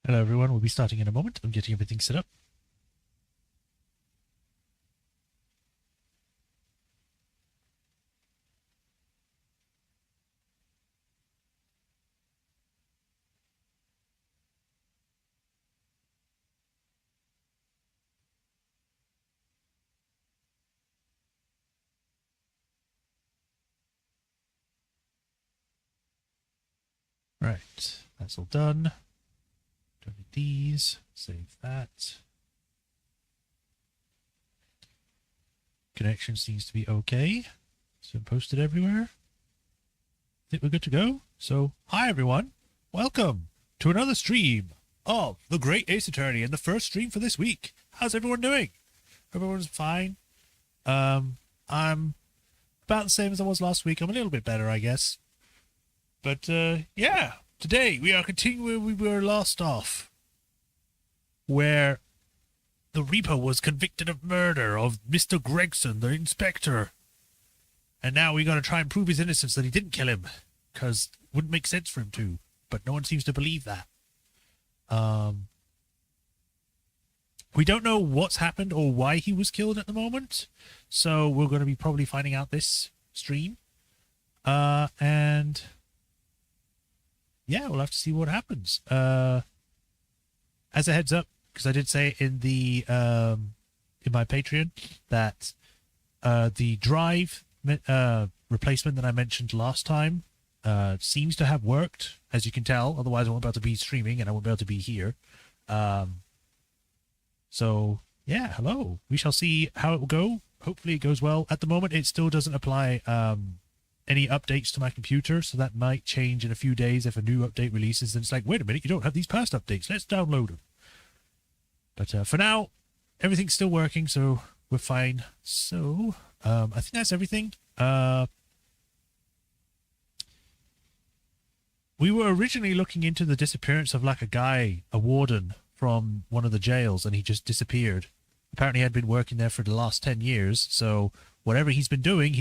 Hello everyone, we'll be starting in a moment. I'm getting everything set up. Right, that's all done. Don't need these. Save that. Connection seems to be okay. It's been posted everywhere. I think we're good to go. So, hi everyone. Welcome to another stream of The Great Ace Attorney and the first stream for this week. How's everyone doing? Everyone's fine. I'm about the same as I was last week. I'm a little bit better, I guess. But, yeah, today we are continuing where we were last off, where the Reaper was convicted of murder of Mr. Gregson, the inspector. And now we got to try and prove his innocence, that he didn't kill him, because it wouldn't make sense for him to, but no one seems to believe that. We don't know what's happened or why he was killed at the moment, so we're going to be probably finding out this stream. And yeah, we'll have to see what happens. As a heads up, because I did say in the in my Patreon that the drive replacement that I mentioned last time seems to have worked, as you can tell. Otherwise, I won't be able to be streaming and I won't be able to be here. So yeah, hello. We shall see how it will go. Hopefully, it goes well. At the moment, it still doesn't apply any updates to my computer, so that might change in a few days if a new update releases. And it's like, wait a minute, you don't have these past updates. Let's download them. But for now, everything's still working, so we're fine. So I think that's everything. We were originally looking into the disappearance of like a guy, a warden from one of the jails, and he just disappeared. Apparently, he had been working there for the last 10 years, so whatever he's been doing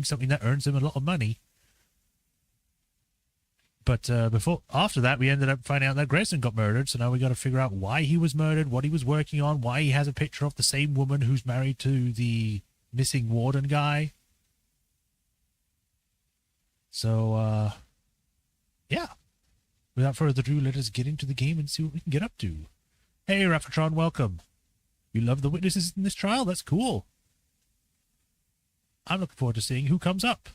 something that earns him a lot of money. But after that, we ended up finding out that Grayson got murdered, so now we got to figure out why he was murdered, what he was working on, why he has a picture of the same woman who's married to the missing warden guy. So, yeah. Without further ado, let us get into the game and see what we can get up to. Hey, Raffatron, welcome. You love the witnesses in this trial? That's cool. I'm looking forward to seeing who comes up.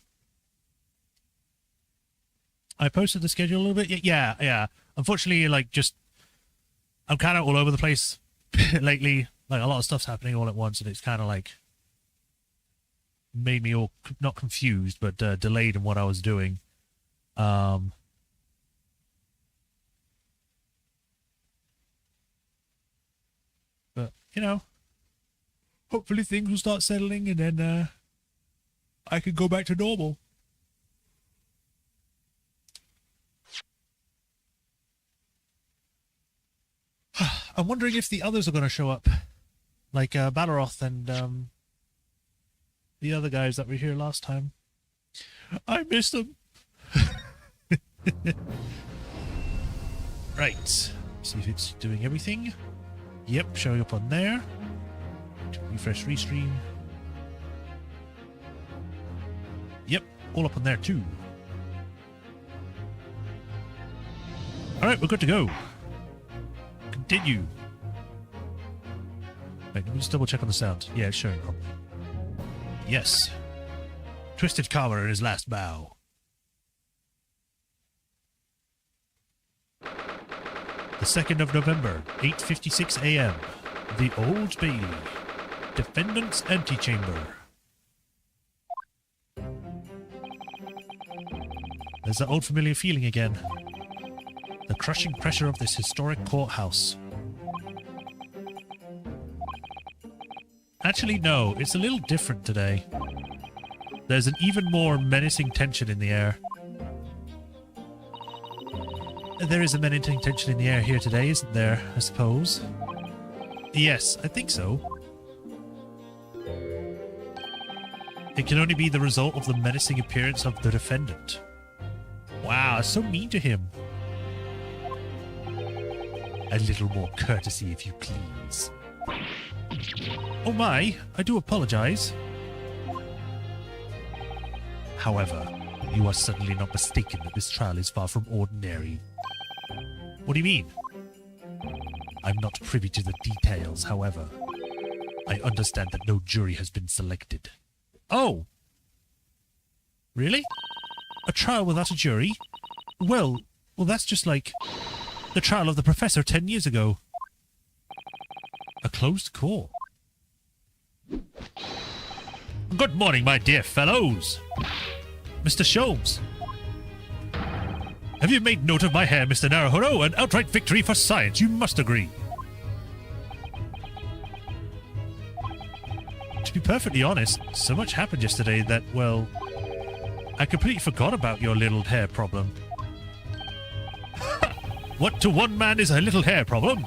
I posted the schedule a little bit. Yeah. Unfortunately, I'm kind of all over the place lately. Like, a lot of stuff's happening all at once, and it's kind of like made me all not confused, but delayed in what I was doing. But you know, hopefully things will start settling, and then I can go back to normal. I'm wondering if the others are going to show up, like Balaroth and the other guys that were here last time. I missed them. Right. See if it's doing everything. Yep, showing up on there. Refresh restream. Yep, all up on there too. Alright, we're good to go. Continue. Wait, let me just double check on the sound. Yeah, it's showing up. Yes. Twisted Karma in his last bow. The 2nd of November, 8:56 a.m. The Old Bailey. Defendant's Antechamber. There's that old familiar feeling again. The crushing pressure of this historic courthouse. Actually, no, it's a little different today. There's an even more menacing tension in the air. There is a menacing tension in the air here today, isn't there, I suppose? Yes, I think so. It can only be the result of the menacing appearance of the defendant. Wow, it's so mean to him. A little more courtesy, if you please. Oh my, I do apologize. However, you are certainly not mistaken that this trial is far from ordinary. What do you mean? I'm not privy to the details, however. I understand that no jury has been selected. Oh! Really? A trial without a jury? Well, that's just like the trial of the professor 10 years ago. A closed court. Good morning, my dear fellows. Mr. Sholmes. Have you made note of my hair, Mr. Naruhodo? An outright victory for science, you must agree. To be perfectly honest, so much happened yesterday that, well, I completely forgot about your little hair problem. What to one man is a little hair problem,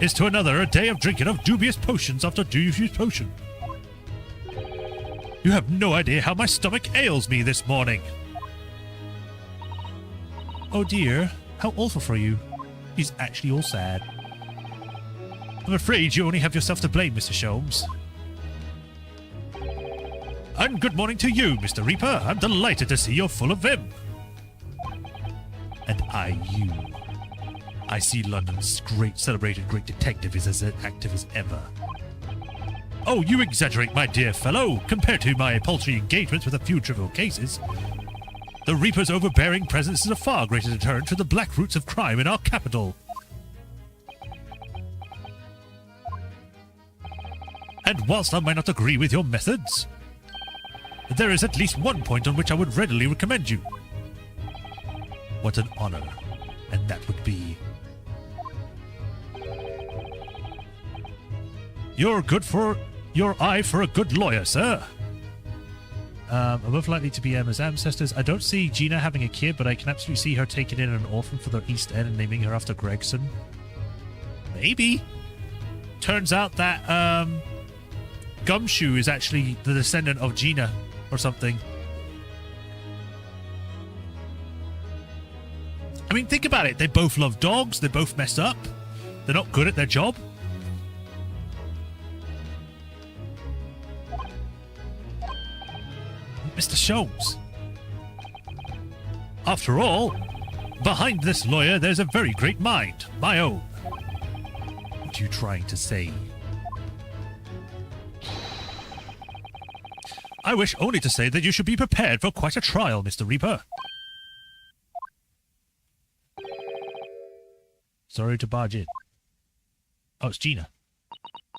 is to another a day of drinking of dubious potions after dubious potion. You have no idea how my stomach ails me this morning. Oh dear, how awful for you. He's actually all sad. I'm afraid you only have yourself to blame, Mr. Sholmes. And good morning to you, Mr. Reaper. I'm delighted to see you're full of vim. And you. I see London's celebrated great detective is as active as ever. Oh, you exaggerate, my dear fellow. Compared to my paltry engagements with a few trivial cases, the Reaper's overbearing presence is a far greater deterrent to the black roots of crime in our capital. And whilst I might not agree with your methods, there is at least one point on which I would readily recommend you. What an honor. And that would be... You're good for your eye for a good lawyer, sir. Above likely to be Emma's ancestors. I don't see Gina having a kid, but I can absolutely see her taking in an orphan for the East End and naming her after Gregson. Maybe. Turns out that Gumshoe is actually the descendant of Gina or something. I mean, think about it. They both love dogs. They both mess up. They're not good at their job. Mr. Sholmes. After all, behind this lawyer there's a very great mind, my own. What are you trying to say? I wish only to say that you should be prepared for quite a trial, Mr. Reaper. Sorry to barge in. Oh, it's Gina.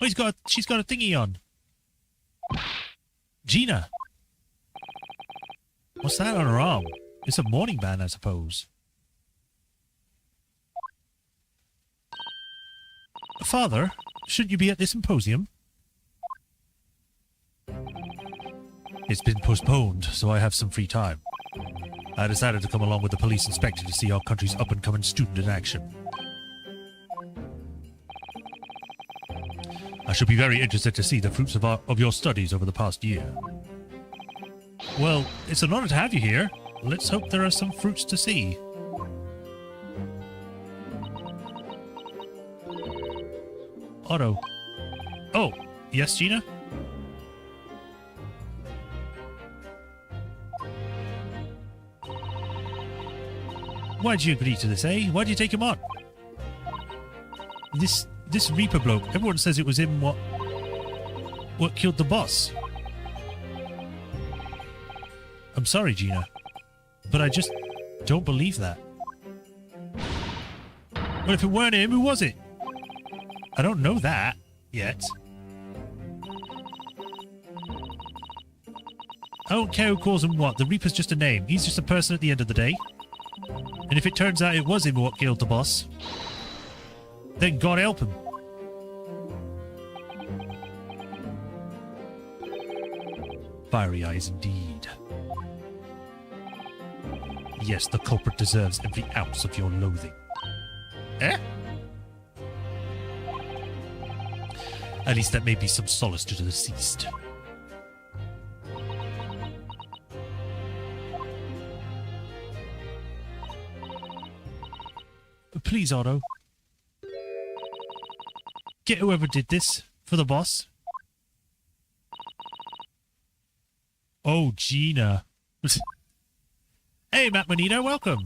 Oh, she's got a thingy on. Gina. What's that on her arm? It's a mourning band, I suppose. Father, shouldn't you be at this symposium? It's been postponed, so I have some free time. I decided to come along with the police inspector to see our country's up-and-coming student in action. I should be very interested to see the fruits of your studies over the past year. Well, it's an honor to have you here. Let's hope there are some fruits to see. Otto. Oh, yes, Gina? Why'd you agree to this, eh? Why'd you take him on? This Reaper bloke, everyone says it was him what killed the boss. I'm sorry, Gina, but I just don't believe that. Well, if it weren't him, who was it? I don't know that yet. I don't care who calls him what. The Reaper's just a name. He's just a person at the end of the day. And if it turns out it was him what killed the boss, then God help him. Fiery eyes indeed. Yes, the culprit deserves every ounce of your loathing. Eh? At least that may be some solace to the deceased. Please, Otto. get whoever did this for the boss. Oh, Gina. Hey, Matt Manito, welcome.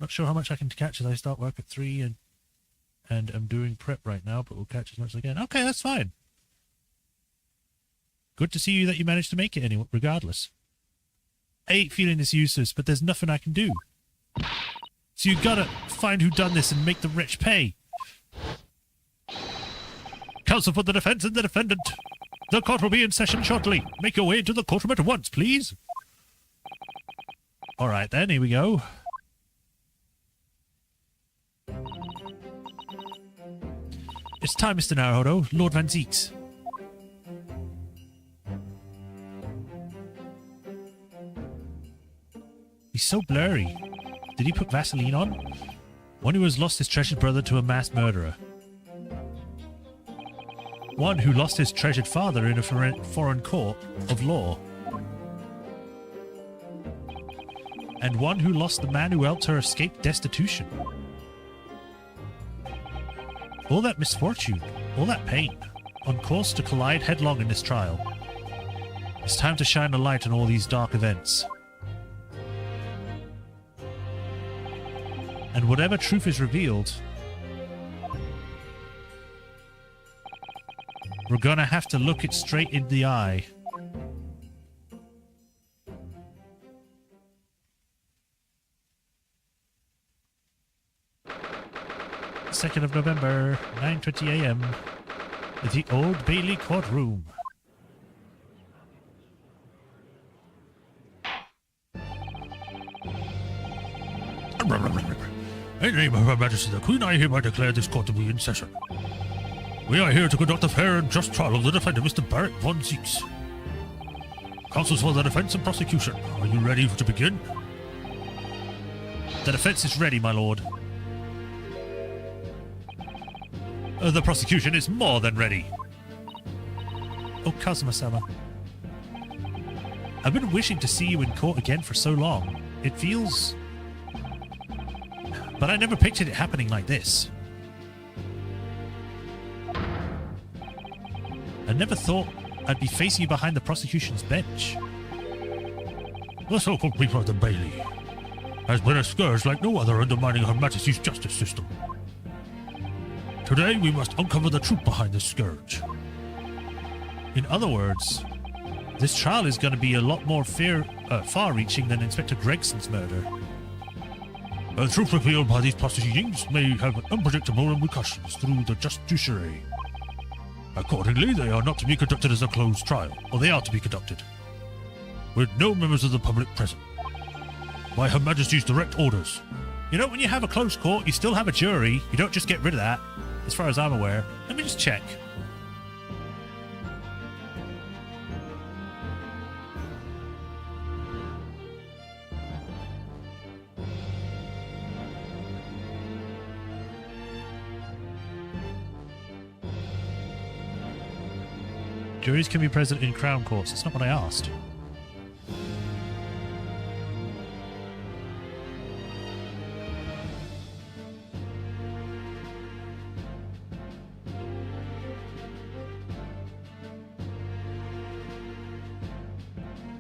Not sure how much I can catch as I start work at 3 and I'm doing prep right now, but we'll catch as much as I can. Okay, that's fine. Good to see you that you managed to make it anyway, regardless. I hate feeling this useless, but there's nothing I can do. So you gotta find who done this and make the rich pay. Counsel for the defense and the defendant. The court will be in session shortly. Make your way into the courtroom at once, please. Alright then, here we go. It's time, Mr. Naruhodo, Lord Van Zeeks. He's so blurry. Did he put Vaseline on? One who has lost his treasured brother to a mass murderer. One who lost his treasured father in a foreign court of law. And one who lost the man who helped her escape destitution. All that misfortune, all that pain, on course to collide headlong in this trial. It's time to shine a light on all these dark events. And whatever truth is revealed, we're gonna have to look it straight in the eye. Second of November, 9:20 a.m. at the Old Bailey courtroom. In the name of Her Majesty the Queen, I hereby declare this court to be in session. We are here to conduct a fair and just trial of the defendant, Mr. Barrett von Zeeks. Counsels for the defense and prosecution, are you ready to begin? The defense is ready, my lord. The prosecution is more than ready. Oh, Kazuma-sama. I've been wishing to see you in court again for so long. It feels... But I never pictured it happening like this. I never thought I'd be facing you behind the prosecution's bench. The so-called Reaper of the Bailey has been a scourge like no other, undermining Her Majesty's justice system. Today we must uncover the truth behind this scourge. In other words, this trial is going to be a lot more far-reaching than Inspector Gregson's murder. The truth revealed by these proceedings may have unpredictable repercussions through the judiciary. Accordingly, they are not to be conducted as a closed trial, Or they are to be conducted. with no members of the public present. By Her Majesty's direct orders. You know, when you have a closed court, you still have a jury. You don't just get rid of that, as far as I'm aware. Let me just check. Juries can be present in Crown Courts. That's not what I asked.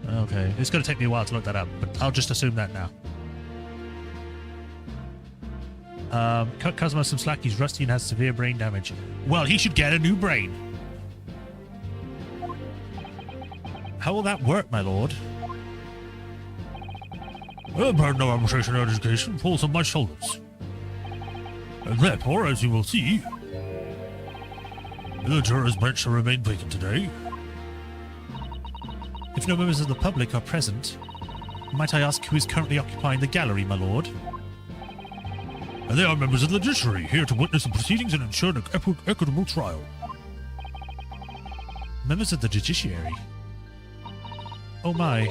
Okay, it's going to take me a while to look that up, but I'll just assume that now. Cut Kazuma some slack. He's rusty and has severe brain damage. Well, he should get a new brain. How will that work, my lord? A burden of arbitration and education falls on my shoulders. And therefore, as you will see, the juror's bench shall remain vacant today. If no members of the public are present, might I ask who is currently occupying the gallery, my lord? And they are members of the judiciary, here to witness the proceedings and ensure an equitable trial. Members of the judiciary? Oh my,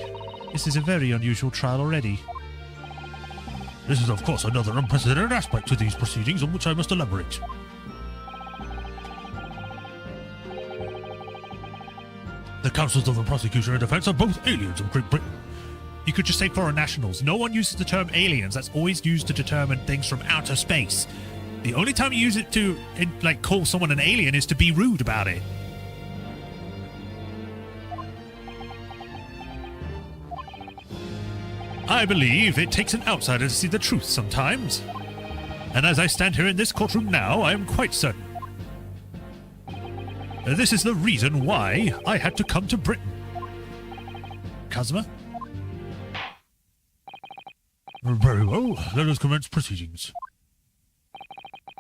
this is a very unusual trial already. This is, of course, another unprecedented aspect to these proceedings on which I must elaborate. The counsels of the prosecution and defense are both aliens of Great Britain. You could just say foreign nationals. No one uses the term aliens. That's always used to determine things from outer space. The only time you use it to, like, call someone an alien is to be rude about it. I believe it takes an outsider to see the truth sometimes. And as I stand here in this courtroom now, I am quite certain. This is the reason why I had to come to Britain. Kazuma? Very well, let us commence proceedings.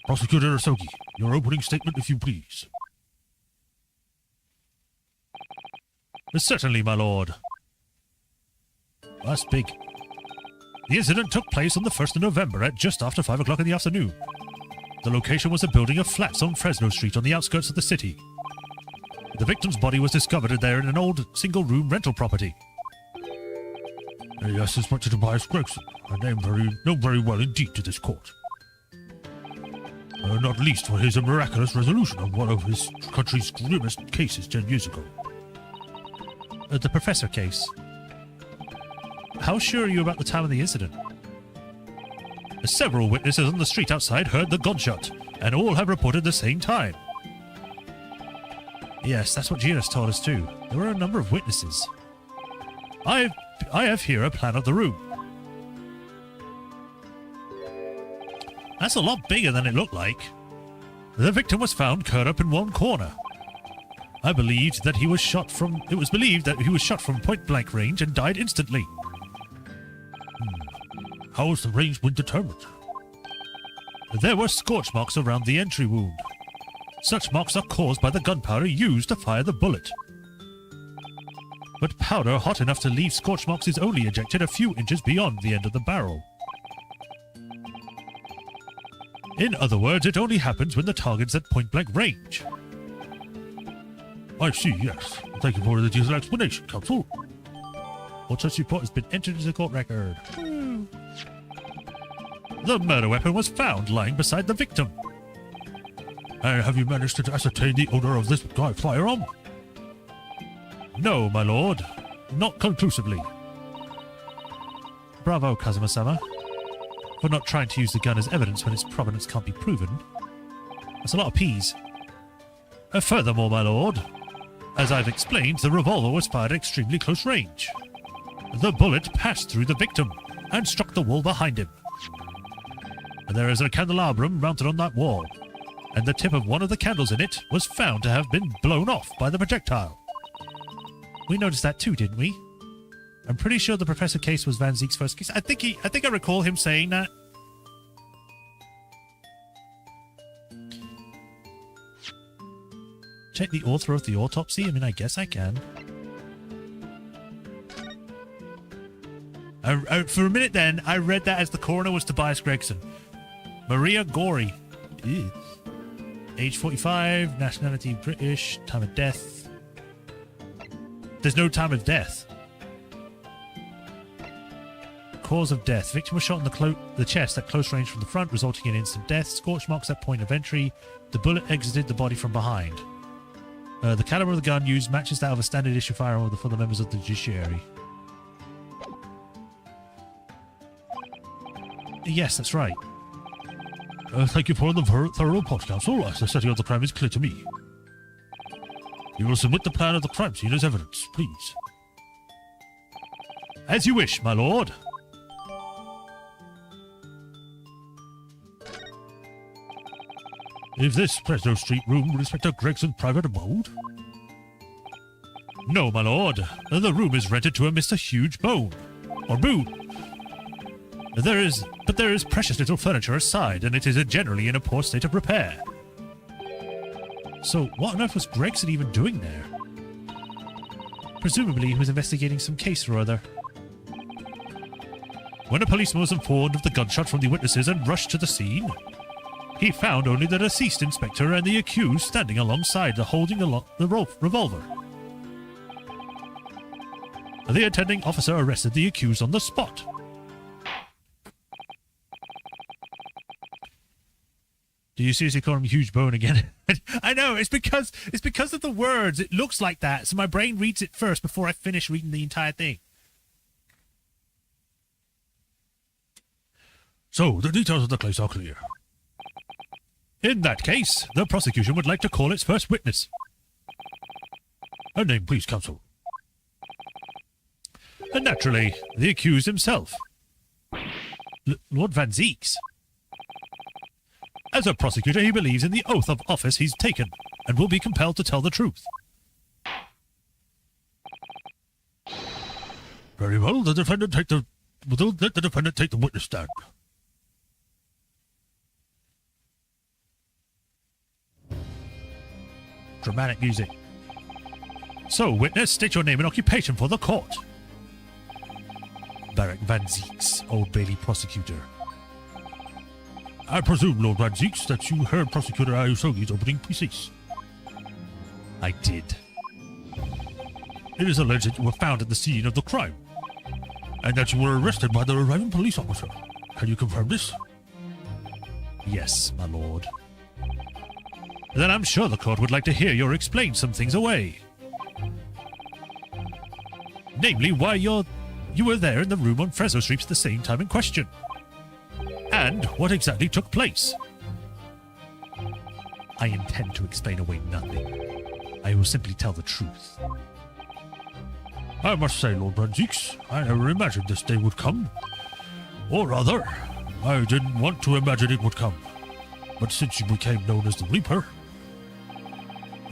Prosecutor Asogi, your opening statement, if you please. Certainly, my lord. That's big. The incident took place on the 1st of November at just after 5 o'clock in the afternoon. The location was a building of flats on Fresno Street on the outskirts of the city. The victim's body was discovered there in an old single-room rental property. Yes, Inspector Tobias Gregson, a name known very well indeed to this court. Not least for his miraculous resolution of one of his country's grimmest cases 10 years ago. The Professor case. How sure are you about the time of the incident? Several witnesses on the street outside heard the gunshot, and all have reported the same time. Yes, that's what Gina's told us too. There were a number of witnesses. I have here a plan of the room. That's a lot bigger than it looked like. The victim was found curled up in one corner. It was believed that he was shot from point-blank range and died instantly. How was the range been determined? There were scorch marks around the entry wound. Such marks are caused by the gunpowder used to fire the bullet. But powder hot enough to leave scorch marks is only ejected a few inches beyond the end of the barrel. In other words, it only happens when the target's at point-blank range. I see, yes. Thank you for the detailed explanation, counsel. All such report has been entered into the court record. The murder weapon was found lying beside the victim. Have you managed to ascertain the owner of this firearm? No, my lord. Not conclusively. Bravo, Kazuma-sama. For not trying to use the gun as evidence when its provenance can't be proven. That's a lot of P's. Furthermore, my lord, as I've explained, the revolver was fired at extremely close range. The bullet passed through the victim and struck the wall behind him. There is a candelabrum mounted on that wall, and the tip of one of the candles in it was found to have been blown off by the projectile. We noticed that too, didn't we? I'm pretty sure the Professor case was Van Zeek's first case. I think I recall him saying that. Check the author of the autopsy? I mean, I guess I can. For a minute then, I read that as the coroner was Tobias Gregson. Maria Gorey. Ew. Age 45, nationality British, time of death. There's no time of death. Cause of death. Victim was shot in the chest at close range from the front, resulting in instant death. Scorch marks at point of entry. The bullet exited the body from behind. The caliber of the gun used matches that of a standard issue firearm for the members of the judiciary. Yes, that's right. Thank you for the thorough report, counsel. The setting of the crime is clear to me. You will submit the plan of the crime scene as evidence, please. As you wish, my lord. Is this Fresno Street room Inspector Gregson's private abode? No, my lord. The room is rented to a Mr. Huge Bone. Or Boone. There is precious little furniture aside, and it is generally in a poor state of repair. So, what on earth was Gregson even doing there? Presumably, he was investigating some case or other. When a policeman was informed of the gunshot from the witnesses and rushed to the scene, he found only the deceased inspector and the accused standing alongside, holding the revolver. The attending officer arrested the accused on the spot. Do you seriously call him Huge Bone again? I know, it's because of the words. It looks like that, so my brain reads it first before I finish reading the entire thing. So, the details of the case are clear. In that case, the prosecution would like to call its first witness. A name, please, counsel. And naturally, the accused himself. Lord Van Zeeks. As a prosecutor, he believes in the oath of office he's taken, and will be compelled to tell the truth. Very well, the defendant take the witness stand. Dramatic music. So, witness, state your name and occupation for the court. Barrack Van Zeeks, Old Bailey prosecutor. I presume, Lord Van Zeeks, that you heard Prosecutor Ayusogi's opening thesis. I did. It is alleged that you were found at the scene of the crime, and that you were arrested by the arriving police officer. Can you confirm this? Yes, my lord. Then I'm sure the court would like to hear you explain some things away. Namely, why you were there in the room on Fresno Street at the same time in question. And what exactly took place. I intend to explain away nothing. I will simply tell the truth. I must say, Lord Van Zeeks, I never imagined this day would come. Or rather, I didn't want to imagine it would come. But since you became known as the Reaper,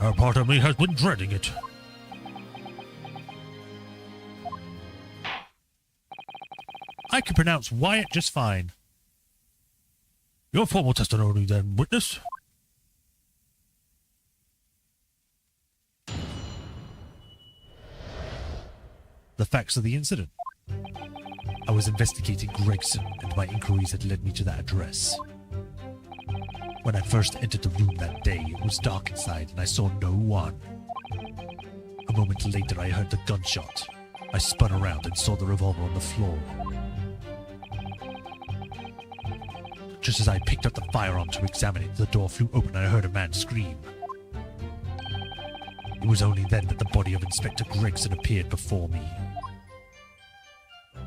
a part of me has been dreading it. I can pronounce Wyatt just fine. Your formal testimony, then, witness. The facts of the incident. I was investigating Gregson, and my inquiries had led me to that address. When I first entered the room that day, it was dark inside, and I saw no one. A moment later, I heard the gunshot. I spun around and saw the revolver on the floor. Just as I picked up the firearm to examine it, the door flew open and I heard a man scream. It was only then that the body of Inspector Gregson appeared before me.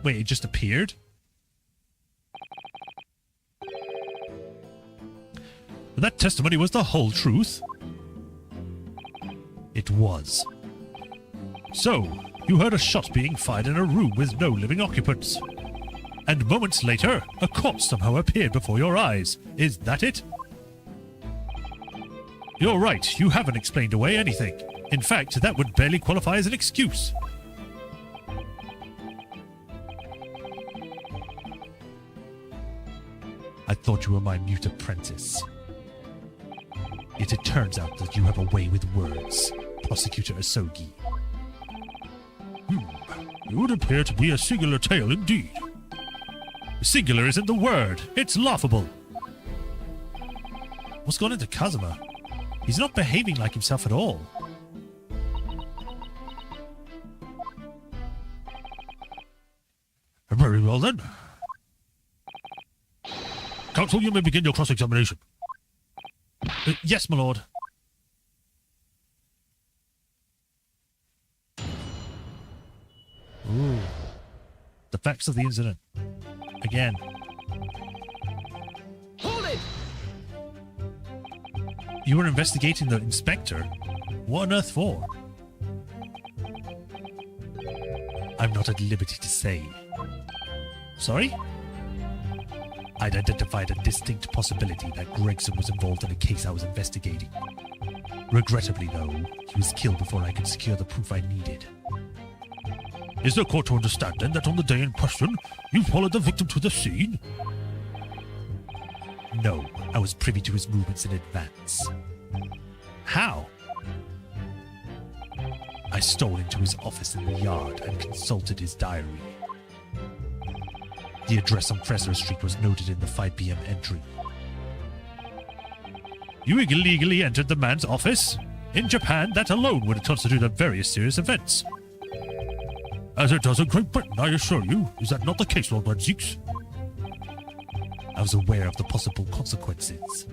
Wait, it just appeared? That testimony was the whole truth? It was. So, you heard a shot being fired in a room with no living occupants. And moments later, a corpse somehow appeared before your eyes. Is that it? You're right, you haven't explained away anything. In fact, that would barely qualify as an excuse. I thought you were my mute apprentice. Yet it turns out that you have a way with words, Prosecutor Asogi. It would appear to be a singular tale indeed. Singular isn't the word. It's laughable. What's gone into Kazuma? He's not behaving like himself at all. Very well then. Counsel, you may begin your cross-examination. Yes, my lord. Ooh. The facts of the incident. Again. Hold it! You were investigating the inspector? What on earth for? I'm not at liberty to say. Sorry? I'd identified a distinct possibility that Gregson was involved in a case I was investigating. Regrettably, though, he was killed before I could secure the proof I needed. Is the court to understand, then, that on the day in question, you followed the victim to the scene? No, I was privy to his movements in advance. How? I stole into his office in the yard and consulted his diary. The address on Fresno Street was noted in the 5 p.m. entry. You illegally entered the man's office? In Japan, that alone would constitute a very serious offense. As it does in Great Britain, I assure you. Is that not the case, Lord Van Zeeks? I was aware of the possible consequences.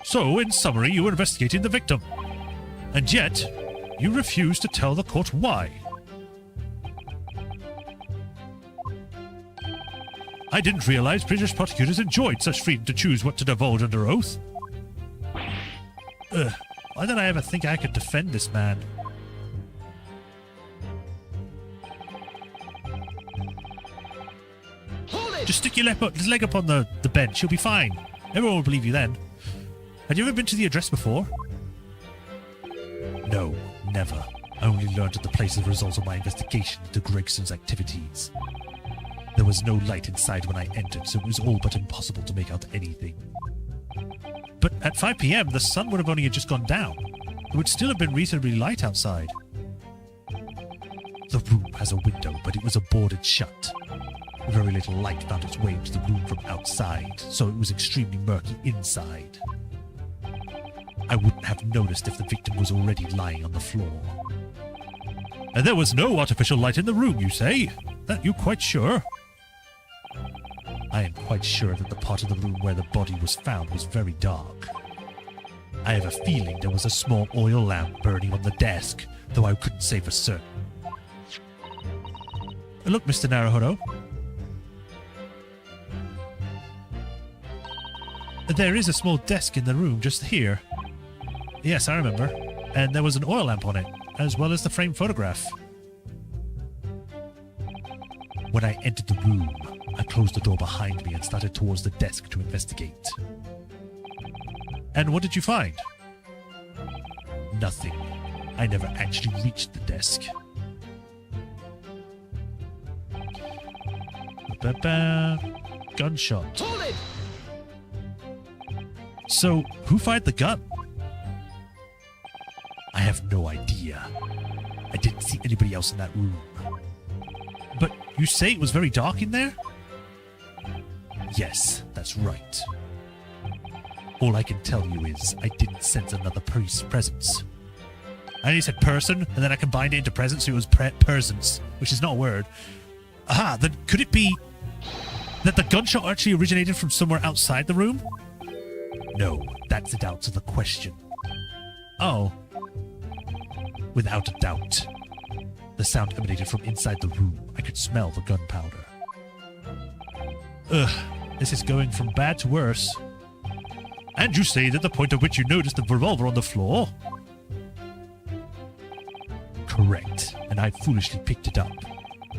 So, in summary, you were investigating the victim. And yet, you refused to tell the court why. I didn't realize British prosecutors enjoyed such freedom to choose what to divulge under oath. Why did I ever think I could defend this man? Just stick your leg up on the bench. You'll be fine. Everyone will believe you then. Had you ever been to the address before? No, never. I only learned at the place as a result of my investigation into Gregson's activities. There was no light inside when I entered, so it was all but impossible to make out anything. But at 5 p.m., the sun would have only just gone down. It would still have been reasonably light outside. The room has a window, but it was boarded shut. Very little light found its way into the room from outside, so it was extremely murky inside. I wouldn't have noticed if the victim was already lying on the floor. And there was no artificial light in the room, you say? That you quite sure? I am quite sure that the part of the room where the body was found was very dark. I have a feeling there was a small oil lamp burning on the desk, though I couldn't say for certain. Look, Mr. Naruhodo. There is a small desk in the room just here. Yes, I remember. And there was an oil lamp on it, as well as the framed photograph. When I entered the room, I closed the door behind me and started towards the desk to investigate. And what did you find? Nothing. I never actually reached the desk. Gunshot. Hold it! So, who fired the gun? I have no idea. I didn't see anybody else in that room. But you say it was very dark in there? Yes, that's right. All I can tell you is I didn't sense another presence. And you said person, and then I combined it into presence, so it was presence, which is not a word. Aha, then could it be that the gunshot actually originated from somewhere outside the room? No, that's the answer to the question. Oh. Without a doubt. The sound emanated from inside the room. I could smell the gunpowder. Ugh, this is going from bad to worse. And you say that the point at which you noticed the revolver on the floor? Correct, and I foolishly picked it up.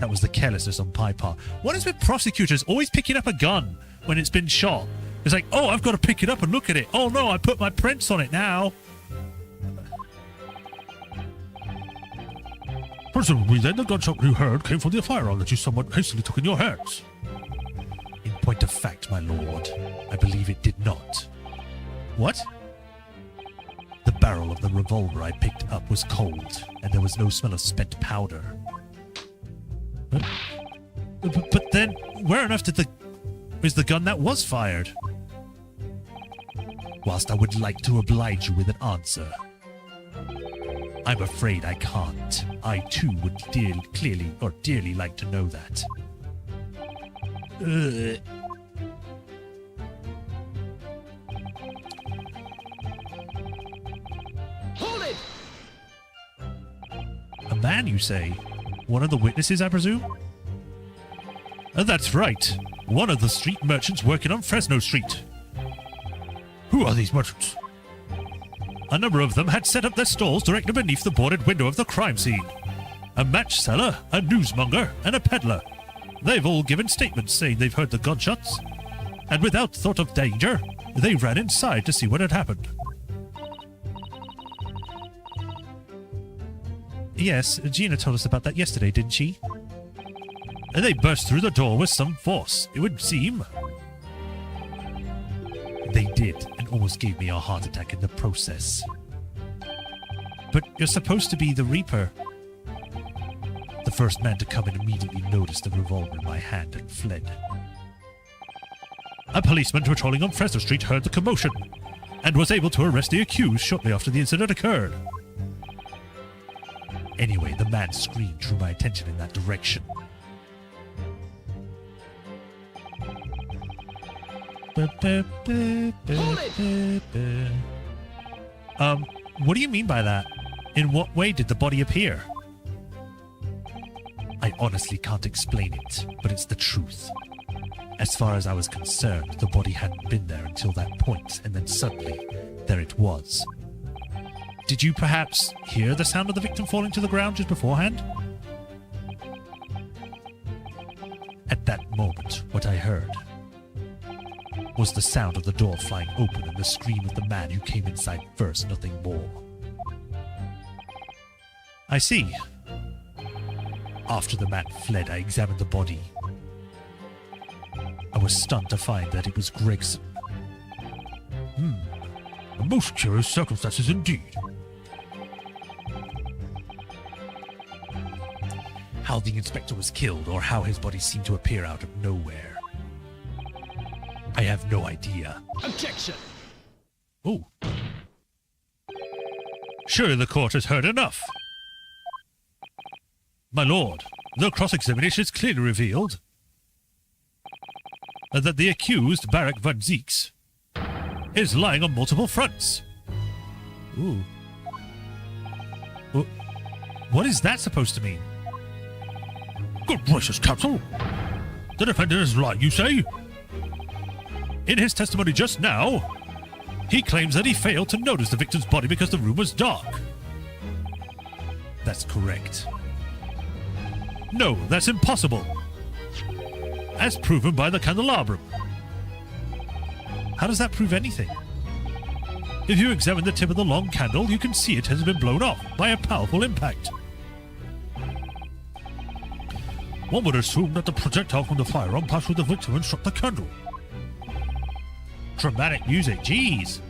That was the carelessness on my part. What is with prosecutors always picking up a gun when it's been shot? It's like, oh, I've got to pick it up and look at it. Oh no, I put my prints on it now. Presumably then the gunshot you heard came from the firearm that you somewhat hastily took in your hands. In point of fact, my lord, I believe it did not. What? The barrel of the revolver I picked up was cold, and there was no smell of spent powder. But then, where on earth is the gun that was fired? Whilst I would like to oblige you with an answer, I'm afraid I can't. I too would dearly like to know that. Hold it! A man, you say? One of the witnesses, I presume? That's right. One of the street merchants working on Fresno Street. Who are these merchants? A number of them had set up their stalls directly beneath the boarded window of the crime scene. A match seller, a newsmonger, and a peddler. They've all given statements saying they've heard the gunshots. And without thought of danger, they ran inside to see what had happened. Yes, Gina told us about that yesterday, didn't she? And they burst through the door with some force, it would seem. They did, and almost gave me a heart attack in the process. But you're supposed to be the Reaper. The first man to come in immediately noticed the revolver in my hand and fled. A policeman patrolling on Fresno Street heard the commotion and was able to arrest the accused shortly after the incident occurred. Anyway, the man screamed drew my attention in that direction. What do you mean by that? In what way did the body appear? I honestly can't explain it, but it's the truth. As far as I was concerned, the body hadn't been there until that point, and then suddenly, there it was. Did you perhaps hear the sound of the victim falling to the ground just beforehand? At that moment, what I heard was the sound of the door flying open and the scream of the man who came inside first, nothing more. I see. After the man fled, I examined the body. I was stunned to find that it was Gregson. Most curious circumstances indeed. How the inspector was killed or how his body seemed to appear out of nowhere, I have no idea. Objection! Oh, Surely the court has heard enough. My lord, the cross-examination has clearly revealed that the accused, Barak van Zieks, is lying on multiple fronts. ooh. What is that supposed to mean? Good gracious, counsel! The defendant is lying, you say? In his testimony just now, he claims that he failed to notice the victim's body because the room was dark. That's correct. No, that's impossible. As proven by the candelabrum. How does that prove anything? If you examine the tip of the long candle, you can see it has been blown off by a powerful impact. One would assume that the projectile from the firearm passed through the victim and struck the candle. Dramatic music, jeez.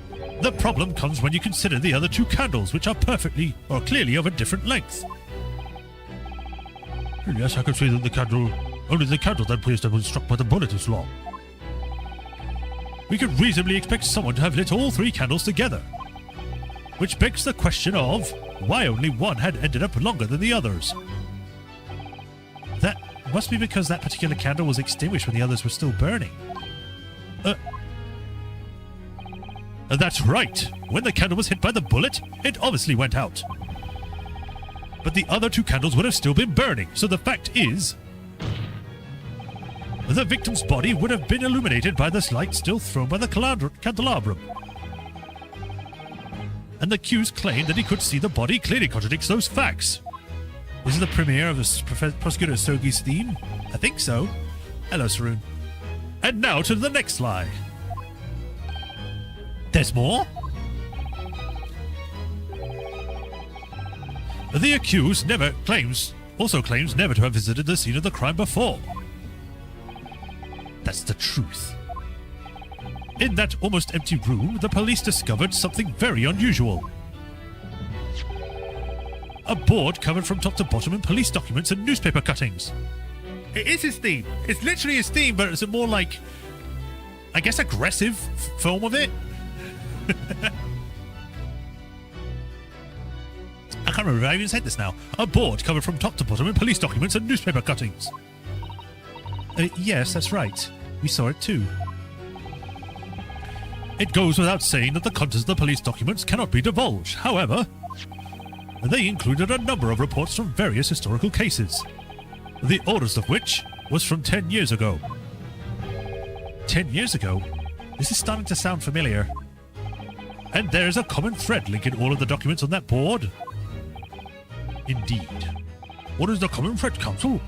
The problem comes when you consider the other two candles, which are perfectly or clearly of a different length. Yes, I can see that only the candle that appears to have been struck by the bullet is long. We could reasonably expect someone to have lit all three candles together. Which begs the question of why only one had ended up longer than the others. That must be because that particular candle was extinguished when the others were still burning. That's right. When the candle was hit by the bullet, it obviously went out. But the other two candles would have still been burning, so the fact is, the victim's body would have been illuminated by this light still thrown by the candelabrum. And the accused claim that he could see the body clearly contradicts those facts. This is the premiere of Prosecutor Sogi's theme? I think so. Hello, Saroon. And now to the next lie. There's more? The accused also claims never to have visited the scene of the crime before. That's the truth. In that almost empty room, the police discovered something very unusual. A board covered from top to bottom in police documents and newspaper cuttings. It is his theme. It's literally his theme, but it's a more like, I guess, aggressive form of it. I can't remember if I even said this now. A board covered from top to bottom in police documents and newspaper cuttings. Yes, that's right. We saw it too. It goes without saying that the contents of the police documents cannot be divulged. However, they included a number of reports from various historical cases, the oldest of which was from 10 years ago. 10 years ago? This is starting to sound familiar. And there is a common thread linking all of the documents on that board. Indeed. What is the common thread, counsel?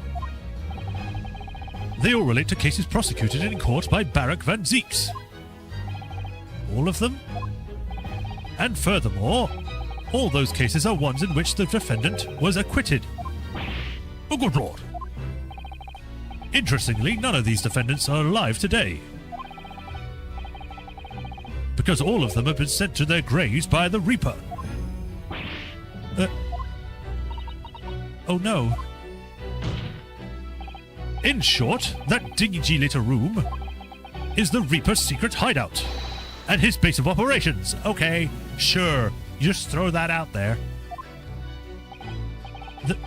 They all relate to cases prosecuted in court by Barak van Zieks. All of them? And furthermore, all those cases are ones in which the defendant was acquitted. Oh, good lord. Interestingly, none of these defendants are alive today, because all of them have been sent to their graves by the Reaper. Oh no. In short, that dingy little room is the Reaper's secret hideout and his base of operations. Okay, sure. You just throw that out there.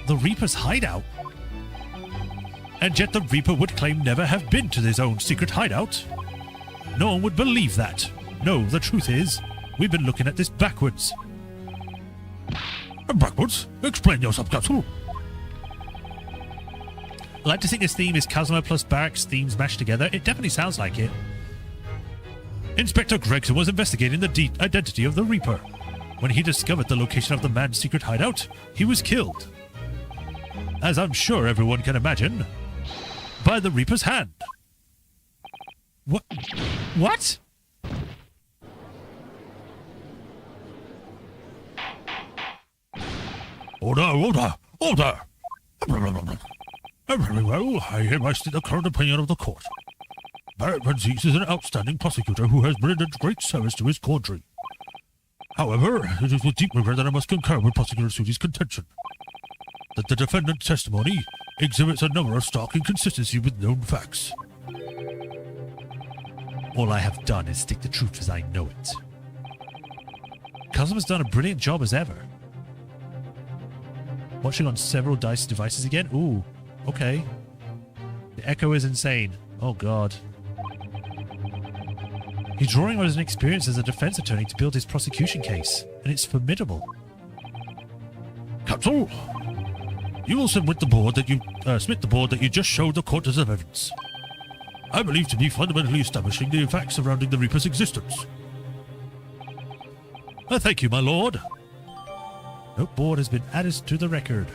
The Reaper's hideout? And yet the Reaper would claim never have been to his own secret hideout. No one would believe that. No, the truth is, we've been looking at this backwards. Backwards? Explain yourself, counsel. I like to think this theme is Cosmo plus Barracks themes mashed together. It definitely sounds like it. Inspector Gregson was investigating the identity of the Reaper. When he discovered the location of the man's secret hideout, he was killed. As I'm sure everyone can imagine, by the Reaper's hand. What? What? Order! Very well, I hereby state the current opinion of the court. Barrett Van is an outstanding prosecutor who has rendered great service to his country. However, it is with deep regret that I must concur with Prosecutor Sudi's contention that the defendant's testimony exhibits a number of stark inconsistencies with known facts. All I have done is stick the truth as I know it. Cosmo's done a brilliant job as ever. Watching on several DICE devices again? Ooh, okay. The echo is insane. Oh god. He's drawing on his experience as a defense attorney to build his prosecution case, and it's formidable. Counsel, you will submit the board that you just showed the court as evidence. I believe to be fundamentally establishing the facts surrounding the Reaper's existence. Thank you, my lord. No board has been added to the record.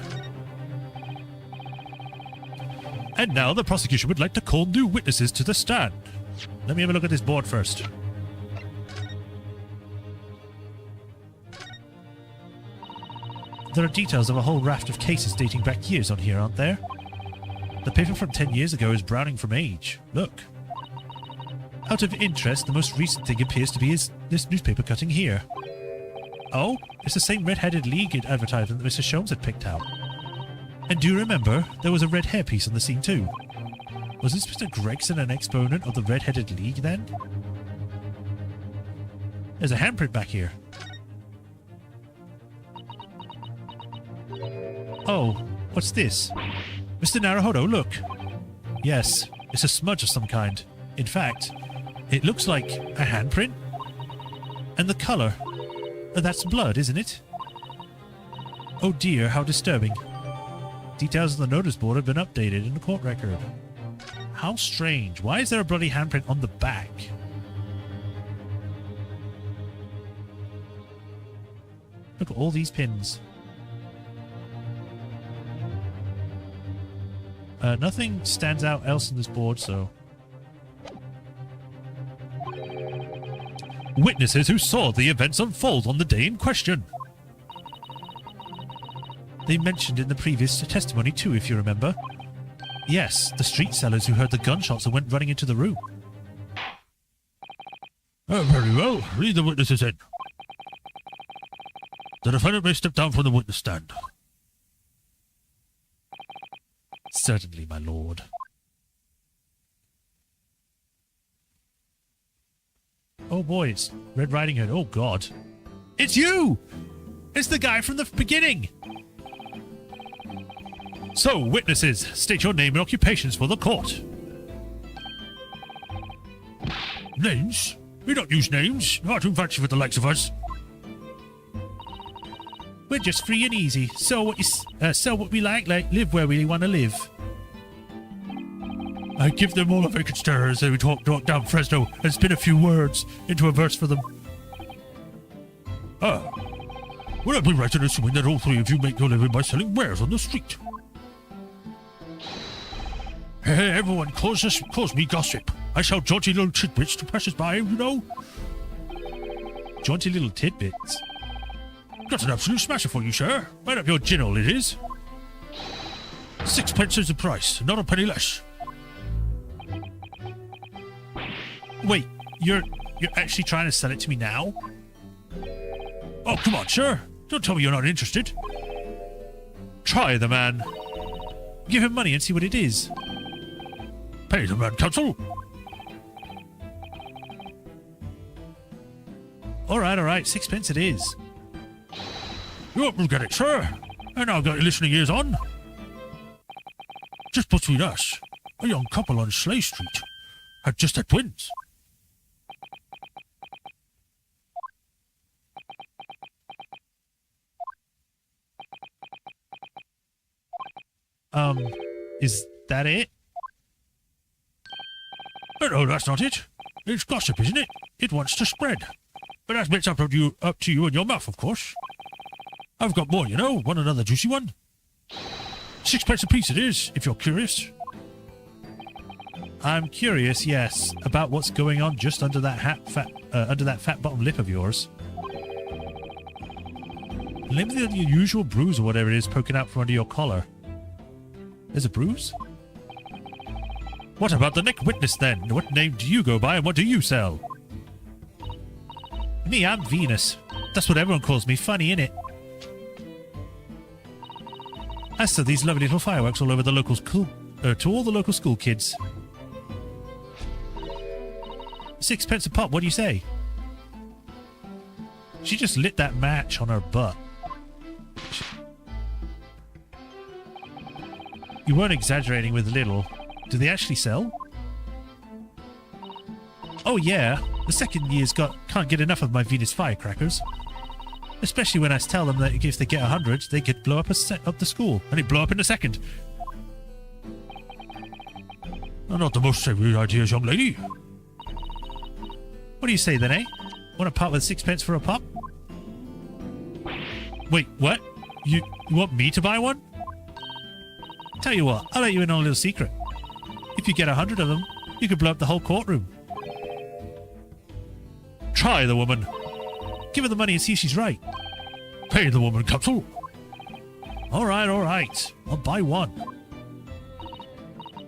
And now the prosecution would like to call new witnesses to the stand. Let me have a look at this board first. There are details of a whole raft of cases dating back years on here, aren't there? The paper from 10 years ago is browning from age. Look. Out of interest, the most recent thing appears to be this newspaper cutting here. Oh, it's the same Red-Headed League advertisement that Mr. Sholmes had picked out. And do you remember, there was a red hair piece on the scene too? Was this Mr. Gregson an exponent of the Red-Headed League then? There's a handprint back here. Oh, what's this? Mr. Naruhodo, look. Yes, it's a smudge of some kind. In fact, it looks like a handprint. And the colour. That's blood, isn't it? Oh dear, how disturbing. Details on the notice board have been updated in the court record. How strange. Why is there a bloody handprint on the back? Look at all these pins. Nothing stands out else on this board, so... Witnesses who saw the events unfold on the day in question. They mentioned in the previous testimony too, if you remember. Yes, the street sellers who heard the gunshots and went running into the room. Very well. Read the witnesses in. The defendant may step down from the witness stand. Certainly, my lord. Oh boy, it's Red Riding Hood. Oh god. It's you! It's the guy from the beginning! So, witnesses, state your name and occupations for the court. Names? We don't use names. Far too fancy for the likes of us. We're just free and easy. Sell what we like, live where we want to live. I give them all a vacant stare as they walk down Fresno and spin a few words into a verse for them. Would I be right in assuming that all three of you make your living by selling wares on the street? Hey, everyone, calls me gossip. I sell jaunty little tidbits to passers-by, you know. Jaunty little tidbits? Got an absolute smasher for you, sir. Right up your gin-hole, it is. 6 is the price, not a penny less. Wait, you're actually trying to sell it to me now? Oh, come on, sir. Don't tell me you're not interested. Try the man. Give him money and see what it is. Pay the man, counsel. All right, 6 it is. You will get it, sir. And I've got your listening ears on. Just between us, a young couple on Slay Street had just had twins. that it? Oh, no, that's not it. It's gossip, isn't it? It wants to spread. But that's bits up to you and your mouth, of course. I've got more, you know. Want another juicy one? 6 a piece it is, if you're curious. I'm curious, yes, about what's going on just under that fat bottom lip of yours. Maybe the unusual bruise or whatever it is poking out from under your collar. There's a bruise? What about the next witness, then? What name do you go by and what do you sell? Me, I'm Venus. That's what everyone calls me. Funny, innit? I sell these lovely little fireworks all over the local school, to all the local school kids. 6 a pop, what do you say? She just lit that match on her butt. You weren't exaggerating with little. Do they actually sell? Oh yeah, the second years can't get enough of my Venus firecrackers. Especially when I tell them that if they get 100, they could blow up up the school, and it'd blow up in a second. Not the most savory ideas, young lady. What do you say then, eh? Want a pot with 6 for a pop? Wait, what? You want me to buy one? Tell you what, I'll let you in on a little secret. If you get 100 of them, you could blow up the whole courtroom. Try the woman. Give her the money and see if she's right. Pay the woman, counsel. All right. I'll buy one.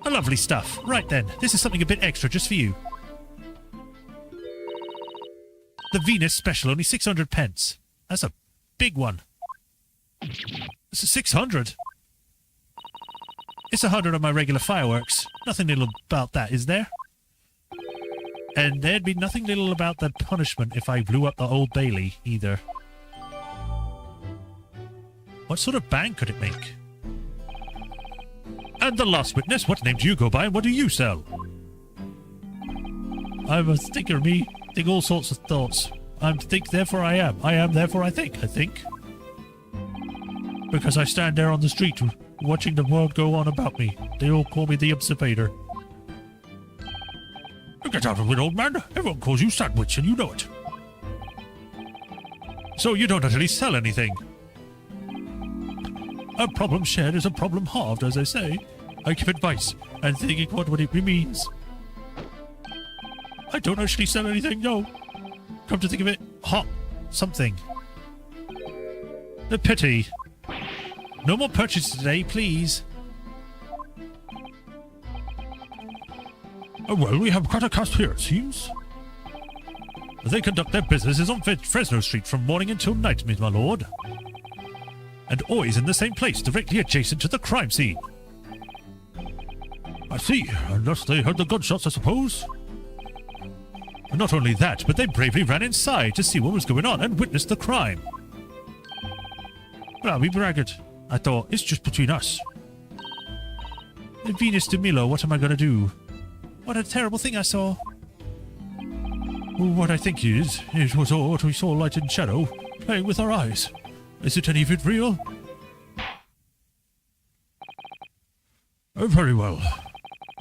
A lovely stuff. Right then, this is something a bit extra just for you. The Venus special, only 600 pence. That's a big one. This is 600. It's 100 of my regular fireworks. Nothing little about that, is there? And there'd be nothing little about the punishment if I blew up the Old Bailey, either. What sort of bang could it make? And the last witness, what name do you go by and what do you sell? I'm a thinker, me. Think all sorts of thoughts. I'm think, therefore I am. I am, therefore I think. Because I stand there on the street watching the world go on about me. They all call me the observator. Get out of it, old man. Everyone calls you Sandwich, and you know it. So you don't actually sell anything? A problem shared is a problem halved, as they say. I give advice, and thinking what it means. I don't actually sell anything, no. Come to think of it, hot something. A pity. No more purchases today, please. Well, we have quite a cast here, it seems. They conduct their businesses on Fresno Street from morning until night, my lord. And always in the same place, directly adjacent to the crime scene. I see, unless they heard the gunshots, I suppose. And not only that, but they bravely ran inside to see what was going on and witnessed the crime. Well, we braggart. I thought, it's just between us. Venus de Milo, what am I going to do? What a terrible thing I saw. Well, what I think is, it was all what we saw light and shadow, playing with our eyes. Is it any of it real? Oh, very well.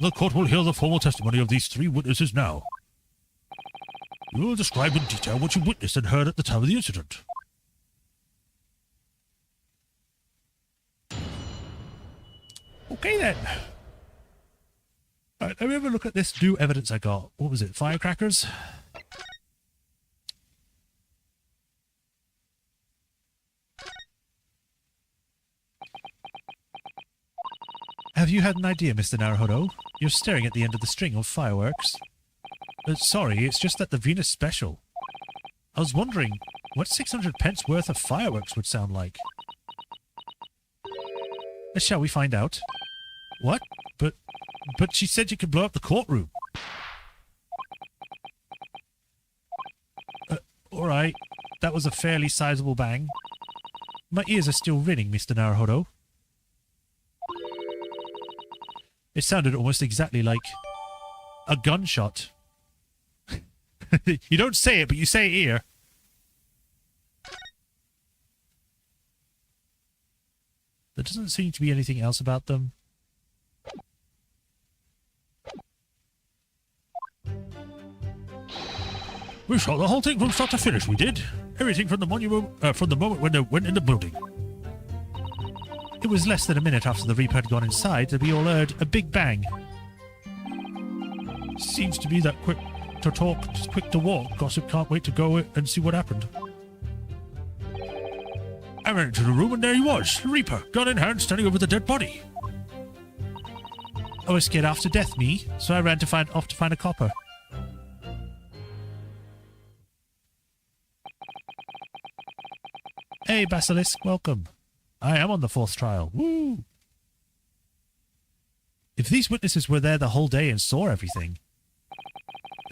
The court will hear the formal testimony of these 3 witnesses now. You will describe in detail what you witnessed and heard at the time of the incident. Okay then. Alright, let me have a look at this new evidence I got. What was it? Firecrackers? Have you had an idea, Mr. Naruhodo? You're staring at the end of the string of fireworks. Sorry, it's just that the Venus special. I was wondering what 600 pence worth of fireworks would sound like. Shall we find out? What? But she said you could blow up the courtroom. Alright, that was a fairly sizable bang. My ears are still ringing, Mr. Naruhodo. It sounded almost exactly like a gunshot. You don't say it, but you say it here. There doesn't seem to be anything else about them. We saw the whole thing from start to finish, we did. Everything from the moment when they went in the building. It was less than a minute after the Reaper had gone inside that we all heard a big bang. Seems to be that quick to talk, quick to walk. Gossip can't wait to go and see what happened. I ran into the room and there he was, the Reaper, gun in hand, standing over the dead body. I was scared half to death, me, so I ran off to find a copper. Hey, Basilisk, welcome. I am on the 4th trial. Woo! If these witnesses were there the whole day and saw everything,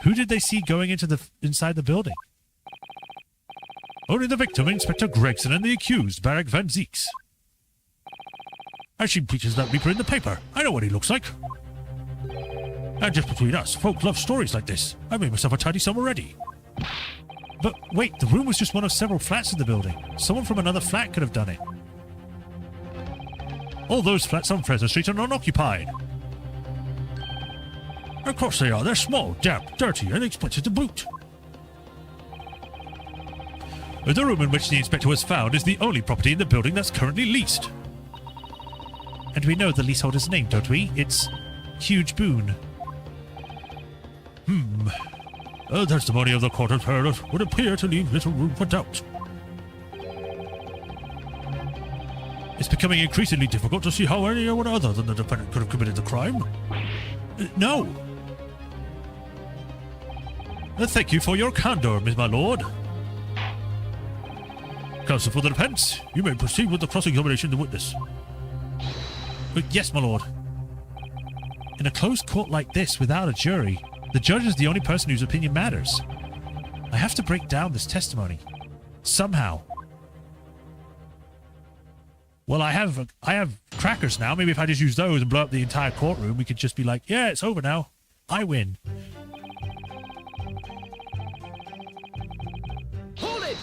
who did they see going inside the building? Only the victim, Inspector Gregson, and the accused, Barak Van Zieks. I've seen pictures of that Reaper in the paper. I know what he looks like. And just between us, folk love stories like this. I made myself a tidy sum already. But wait, the room was just one of several flats in the building. Someone from another flat could have done it. All those flats on Fresno Street are unoccupied. Of course they are. They're small, damp, dirty, and expensive to boot. The room in which the inspector was found is the only property in the building that's currently leased. And we know the leaseholder's name, don't we? It's Huge Boone. The testimony of the court of heard would appear to leave little room for doubt. It's becoming increasingly difficult to see how anyone other than the defendant could have committed the crime. No. Thank you for your candor, my lord. Counsel for the defense, you may proceed with the cross-examination of the witness. Yes, my lord. In a closed court like this, without a jury, the judge is the only person whose opinion matters. I have to break down this testimony. Somehow. Well, I have crackers now. Maybe if I just use those and blow up the entire courtroom, we could just be like, yeah, it's over now. I win. Hold it!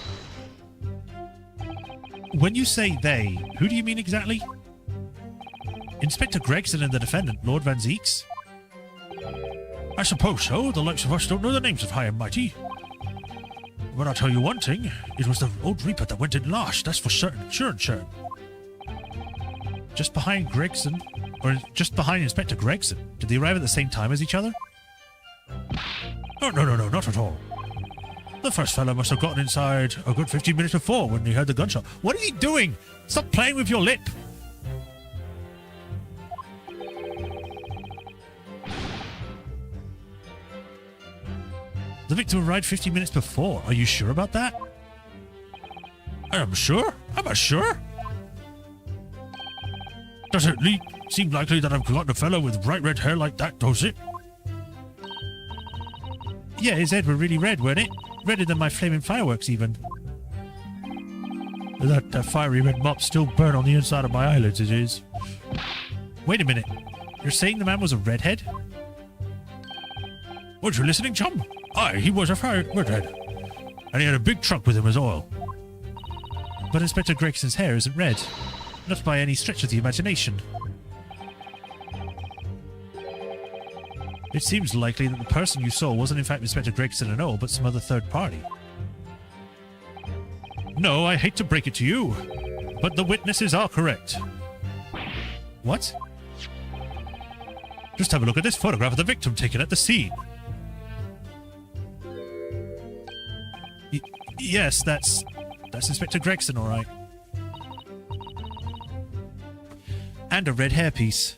When you say they, who do you mean exactly? Inspector Gregson and the defendant, Lord Van Zieks? I suppose so. The likes of us don't know the names of high and mighty. But I'll tell you one thing. It was the old Reaper that went in last. That's for certain. Sure. Just behind Gregson? Or just behind Inspector Gregson? Did they arrive at the same time as each other? Oh, no, not at all. The first fellow must have gotten inside a good 15 minutes before when he heard the gunshot. What are you doing? Stop playing with your lip! The victim arrived 15 minutes before. Are you sure about that? I am sure. Am I sure? Does it seem likely that I've forgotten a fellow with bright red hair like that, does it? Yeah, his head were really red, weren't it? Redder than my flaming fireworks, even. That fiery red mop still burn on the inside of my eyelids, it is. Wait a minute. You're saying the man was a redhead? Weren't you listening, chum? Aye, he was a redhead. And he had a big trunk with him as oil. But Inspector Gregson's hair isn't red. Not by any stretch of the imagination. It seems likely that the person you saw wasn't in fact Inspector Gregson at all, but some other third party. No, I hate to break it to you, but the witnesses are correct. What? Just have a look at this photograph of the victim taken at the scene. Yes, that's Inspector Gregson, all right. And a red hairpiece.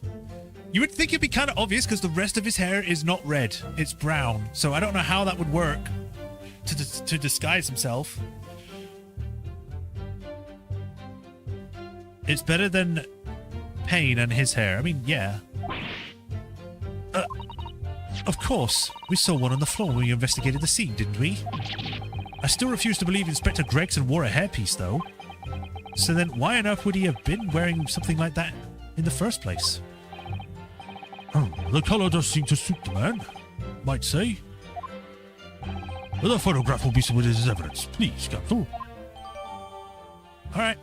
You would think it'd be kind of obvious because the rest of his hair is not red. It's brown. So I don't know how that would work to disguise himself. It's better than Payne and his hair. I mean, yeah. Of course. We saw one on the floor when we investigated the scene, didn't we? I still refuse to believe Inspector Gregson wore a hairpiece, though. So then why on earth would he have been wearing something like that in the first place? The colour does seem to suit the man, might say. The photograph will be submitted as evidence. Please, Captain. Alright.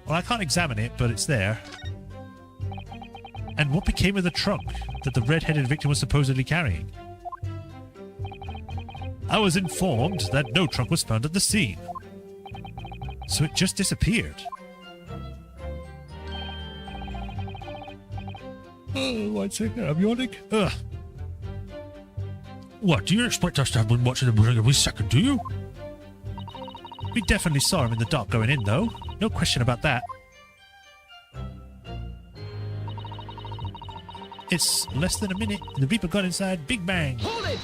Well, I can't examine it, but it's there. And what became of the trunk that the red-headed victim was supposedly carrying? I was informed that no trunk was found at the scene. So it just disappeared. Oh, 1 second, I'm yawning. Ugh. What, do you expect us to have been watching the building every second, do you? We definitely saw him in the dark going in, though. No question about that. It's less than a minute, and the Reaper got inside. Big bang. Hold it!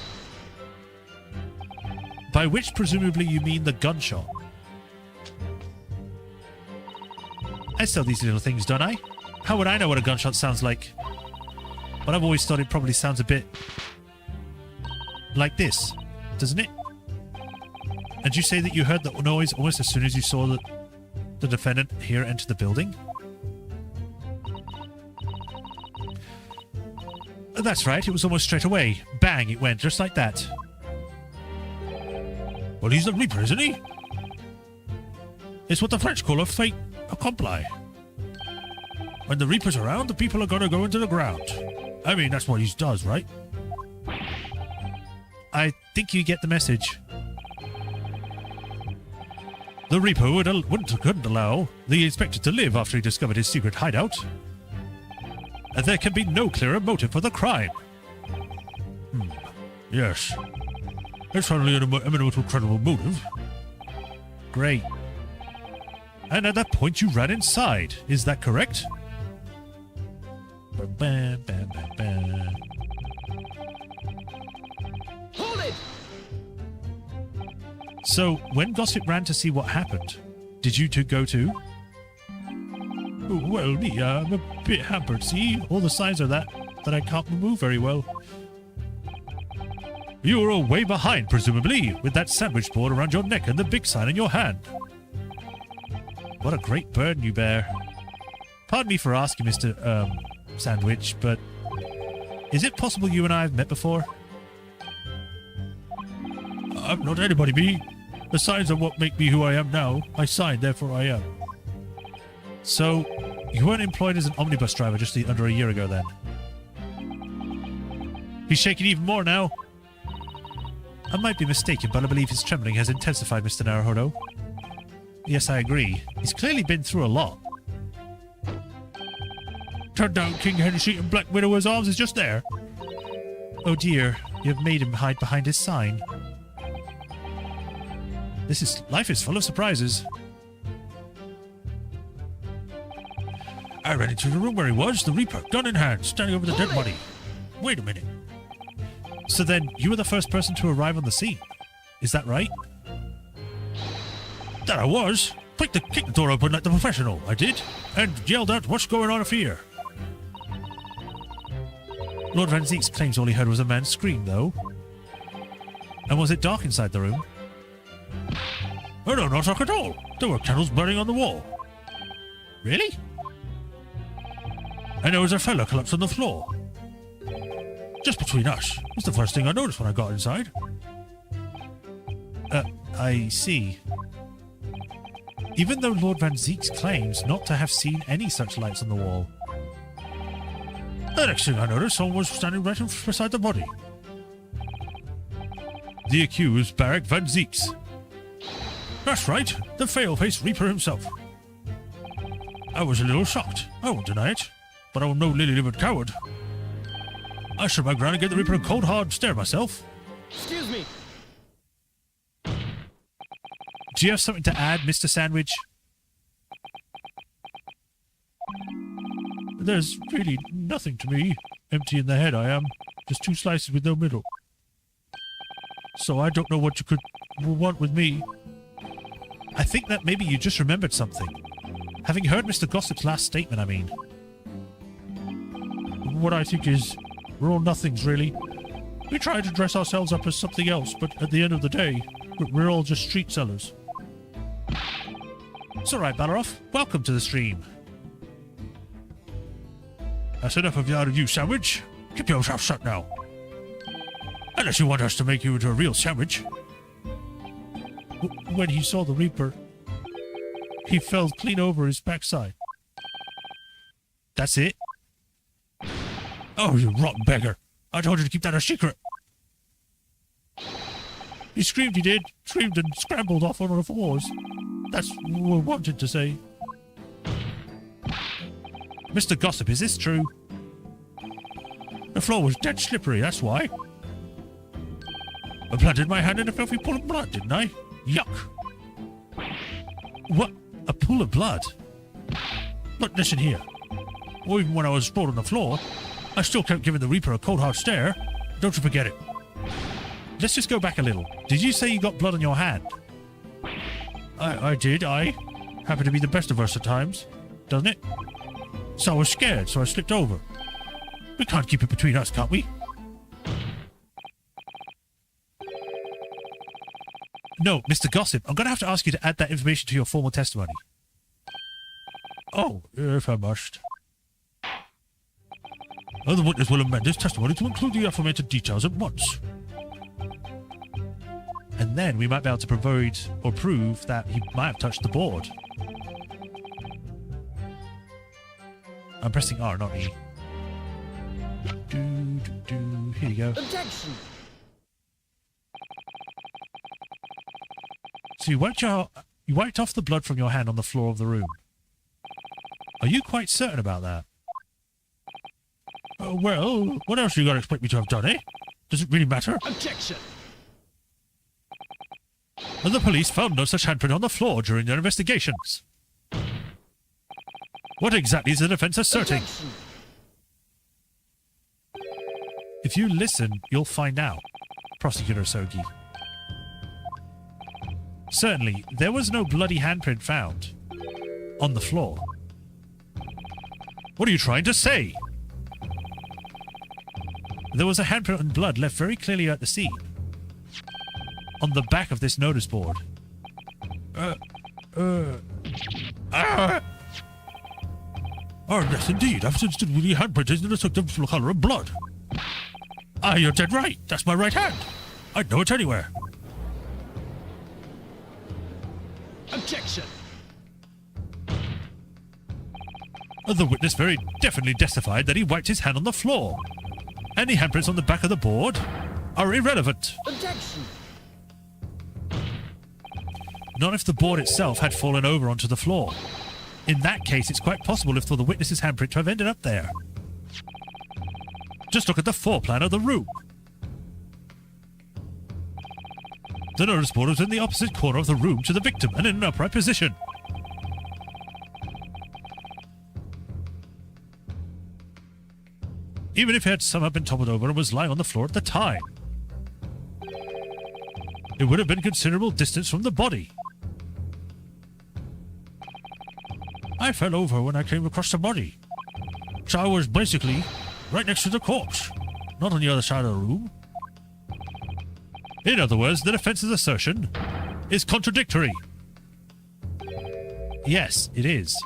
By which presumably you mean the gunshot. I sell these little things, don't I? How would I know what a gunshot sounds like? But I've always thought it probably sounds a bit like this, doesn't it? And you say that you heard the noise almost as soon as you saw the defendant here enter the building? That's right, it was almost straight away. Bang, it went, just like that. Well, he's the Reaper, isn't he? It's what the French call a fait accompli. When the Reaper's around, the people are gonna go into the ground. I mean, that's what he does, right? I think you get the message. The Reaper couldn't allow the inspector to live after he discovered his secret hideout. And there can be no clearer motive for the crime. Yes. It's certainly an eminently credible motive. Great. And at that point you ran inside, is that correct? Bam, bam, bam, bam. Hold it! So, when Gossip ran to see what happened, did you two go too? Well, me, I'm a bit hampered, see? All the signs are that I can't move very well. You were way behind, presumably, with that sandwich board around your neck and the big sign in your hand. What a great burden you bear. Pardon me for asking, Mr. Sandwich, but is it possible you and I have met before? I'm not anybody, me. The signs are what make me who I am now. I signed, therefore I am. So, you weren't employed as an omnibus driver just under a year ago, then? He's shaking even more now. I might be mistaken, but I believe his trembling has intensified, Mr. Naruhodo. Yes, I agree. He's clearly been through a lot. Turn down King Hennessy and Black Widower's arms is just there. Oh dear, you have made him hide behind his sign. Life is full of surprises. I ran into the room where he was, the Reaper, gun in hand, standing over the dead body. Wait a minute. So then, you were the first person to arrive on the scene. Is that right? That I was. Kicked the door open like the professional, I did, and yelled out, "What's going on up here?" Lord Van Zeeks claims all he heard was a man scream, though. And was it dark inside the room? Oh no, not dark at all. There were candles burning on the wall. Really? And there was a fella collapsed on the floor. Just between us. It's the first thing I noticed when I got inside. I see. Even though Lord Van Zeeks claims not to have seen any such lights on the wall. The next thing I noticed, someone was standing right beside the body. The accused, Barak Van Zeeks. That's right, the fail-faced Reaper himself. I was a little shocked, I won't deny it, but I'm no lily-livered coward. I stood my ground and gave the Reaper a cold, hard stare myself. Excuse me. Do you have something to add, Mr. Sandwich? There's really nothing to me. Empty in the head I am. Just 2 slices with no middle. So I don't know what you could want with me. I think that maybe you just remembered something. Having heard Mr. Gossip's last statement, I mean. What I think is, we're all nothings, really. We try to dress ourselves up as something else, but at the end of the day, we're all just street sellers. It's alright, Balaroff. Welcome to the stream. That's enough of out of you, Sandwich. Keep yourself shut now. Unless you want us to make you into a real sandwich. When he saw the Reaper, he fell clean over his backside. That's it? Oh, you rotten beggar. I told you to keep that a secret. He screamed, he did. Screamed and scrambled off on the floors. That's what I wanted to say. Mr. Gossip, is this true? The floor was dead slippery, that's why. I planted my hand in a filthy pool of blood, didn't I? Yuck. What? A pool of blood? But listen here. Or even when I was sprawled on the floor, I still kept giving the Reaper a cold hard stare. Don't you forget it. Let's just go back a little. Did you say you got blood on your hand? I did. I happen to be the best of us at times, doesn't it? So I was scared, so I slipped over. We can't keep it between us, can't we? No, Mr. Gossip, I'm going to have to ask you to add that information to your formal testimony. Oh, if I must. The witness will amend his testimony to include the aforementioned details at once. And then we might be able to provide or prove that he might have touched the board. I'm pressing R, not E. Here you go. Objection! So you wiped off the blood from your hand on the floor of the room. Are you quite certain about that? Well, what else are you going to expect me to have done, eh? Does it really matter? Objection! And the police found no such handprint on the floor during their investigations. What exactly is the defense asserting? Objection! If you listen, you'll find out, Prosecutor Sogi. Certainly, there was no bloody handprint found on the floor. What are you trying to say? There was a handprint and blood left very clearly at the scene. On the back of this notice board. Oh, yes, indeed. I've since did the handprint is in the subject color of blood. Ah, you're dead right. That's my right hand. I'd know it anywhere. Objection! The witness very definitely testified that he wiped his hand on the floor. Any handprints on the back of the board are irrelevant. Objection! Not if the board itself had fallen over onto the floor. In that case, it's quite possible for the witness's handprint to have ended up there. Just look at the floor plan of the room. The notice board was in the opposite corner of the room to the victim and in an upright position. Even if it had somehow been toppled over and was lying on the floor at the time, it would have been considerable distance from the body. I fell over when I came across the body, so I was basically right next to the corpse, not on the other side of the room. In other words, the defense's assertion is contradictory. Yes, it is.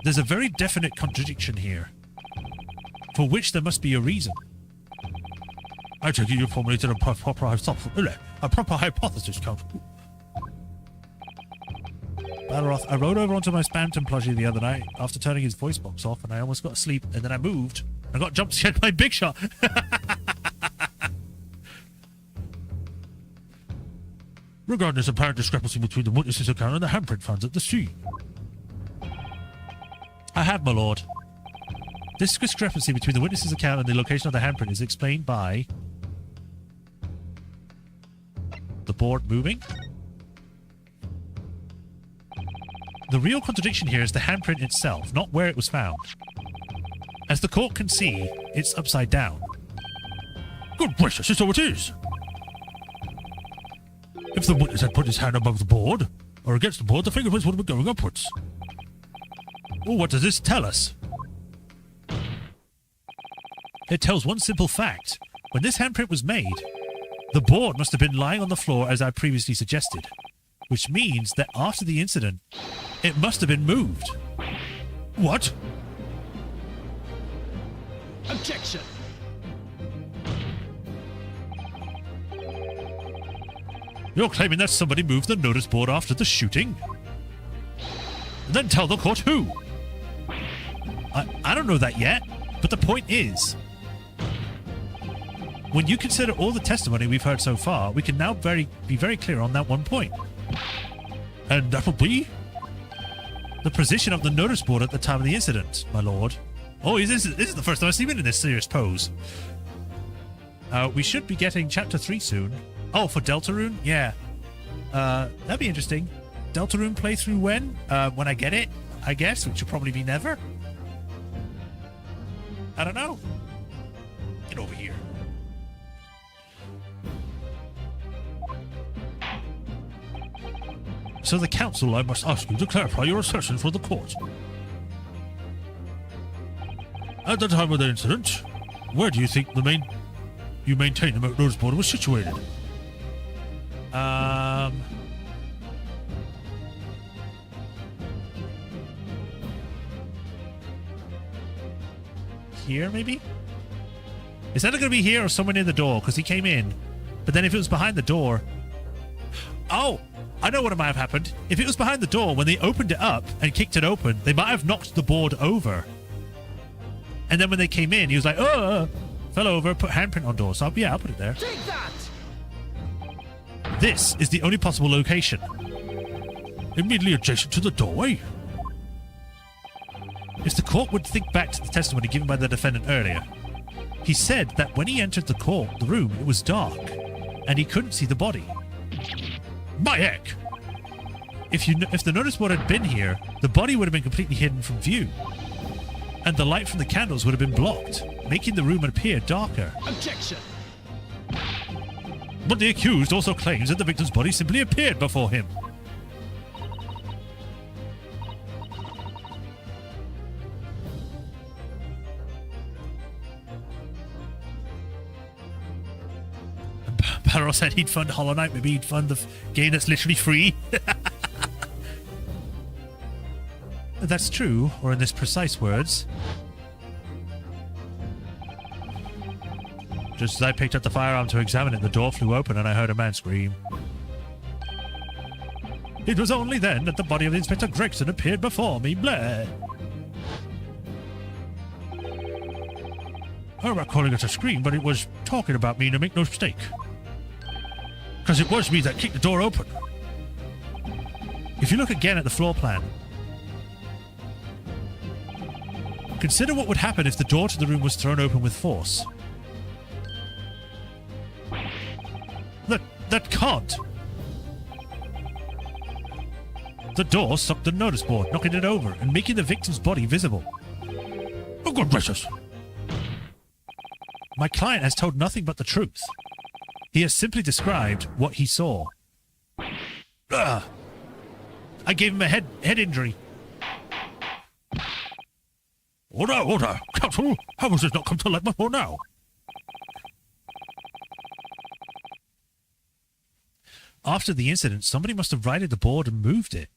There's a very definite contradiction here, for which there must be a reason. I take it you formulated a proper hypothesis, Counsel. Balroth, I rode over onto my Spamton plushie the other night after turning his voice box off, and I almost got asleep, and then I moved. I got jump scared by Big Shot. Regarding this apparent discrepancy between the witness's account and the handprint found at the scene. I have, my lord. This discrepancy between the witness's account and the location of the handprint is explained by the board moving. The real contradiction here is the handprint itself, not where it was found. As the court can see, it's upside down. Good gracious, so it is. If the witness had put his hand above the board, or against the board, the fingerprints would have been going upwards. Well, what does this tell us? It tells one simple fact. When this handprint was made, the board must have been lying on the floor as I previously suggested, which means that after the incident, it must have been moved. What? Objection! You're claiming that somebody moved the notice board after the shooting? Then tell the court who. I don't know that yet, but the point is, When you consider all the testimony we've heard so far, we can now be very clear on that one point. And that will be? The position of the notice board at the time of the incident, my lord. Oh, this is the first time I've seen him in this serious pose. We should be getting Chapter 3 soon. Oh, for Deltarune? Yeah. That'd be interesting. Deltarune playthrough when? When I get it, I guess, which will probably be never. I don't know. Get over here. So the council, I must ask you to clarify your assertion for the court. At the time of the incident, where do you think you maintain the notice board was situated? Here, maybe? Is that going to be here or somewhere near the door? Because he came in. But then if it was behind the door... Oh! I know what might have happened. If it was behind the door, when they opened it up and kicked it open, they might have knocked the board over. And then when they came in, he was like, oh! Fell over, put handprint on door. So yeah, I'll put it there. Take that! This is the only possible location. Immediately adjacent to the doorway? If the court would think back to the testimony given by the defendant earlier, he said that when he entered the room, it was dark, and he couldn't see the body. My heck! If the notice board had been here, the body would have been completely hidden from view, and the light from the candles would have been blocked, making the room appear darker. Objection! But the accused also claims that the victim's body simply appeared before him. Barrow said he'd fund Hollow Knight, maybe he'd fund the game that's literally free. That's true, or in this precise words. Just as I picked up the firearm to examine it, the door flew open and I heard a man scream. It was only then that the body of Inspector Gregson appeared before me. Blah. I'm not calling it a scream, but it was talking about me, to make no mistake. Because it was me that kicked the door open. If you look again at the floor plan, consider what would happen if the door to the room was thrown open with force. That can't. The door sucked the notice board, knocking it over and making the victim's body visible. Oh, good gracious. My client has told nothing but the truth. He has simply described what he saw. I gave him a head injury. Order! Counsel, how has this not come to light before now? After the incident, somebody must have righted the board and moved it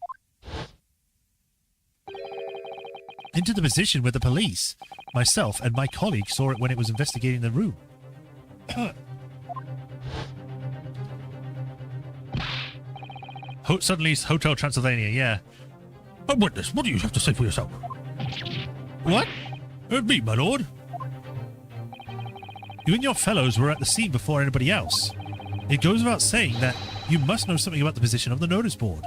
into the position where the police, myself, and my colleague saw it when it was investigating the room. Suddenly, it's Hotel Transylvania, yeah. A witness, what do you have to say for yourself? What? Me, my lord. You and your fellows were at the scene before anybody else. It goes without saying that you must know something about the position of the notice board.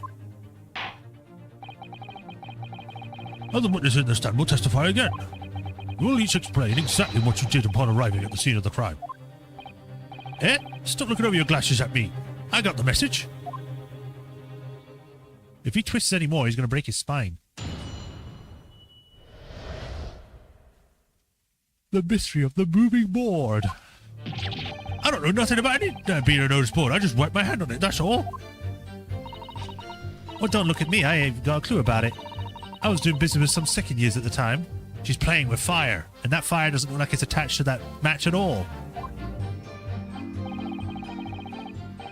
Other witnesses in the stand will testify again. You will each explain exactly what you did upon arriving at the scene of the crime. Stop looking over your glasses at me. I got the message. If he twists any more, he's going to break his spine. The mystery of the moving board. I don't know nothing about it being a notice board. I just wiped my hand on it, that's all. Well, don't look at me. I ain't got a clue about it. I was doing business with some second years at the time. She's playing with fire, and that fire doesn't look like it's attached to that match at all.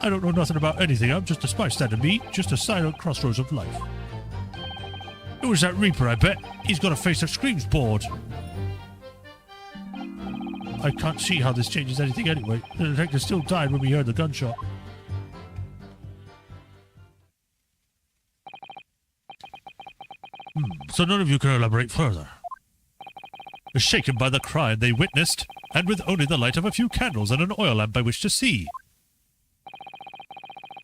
I don't know nothing about anything. I'm just a spy standing me, just a silent crossroads of life. It was that Reaper, I bet. He's got a face that screams bored. I can't see how this changes anything anyway. The detective still died when we heard the gunshot. So none of you can elaborate further. shaken by the crime they witnessed, and with only the light of a few candles and an oil lamp by which to see.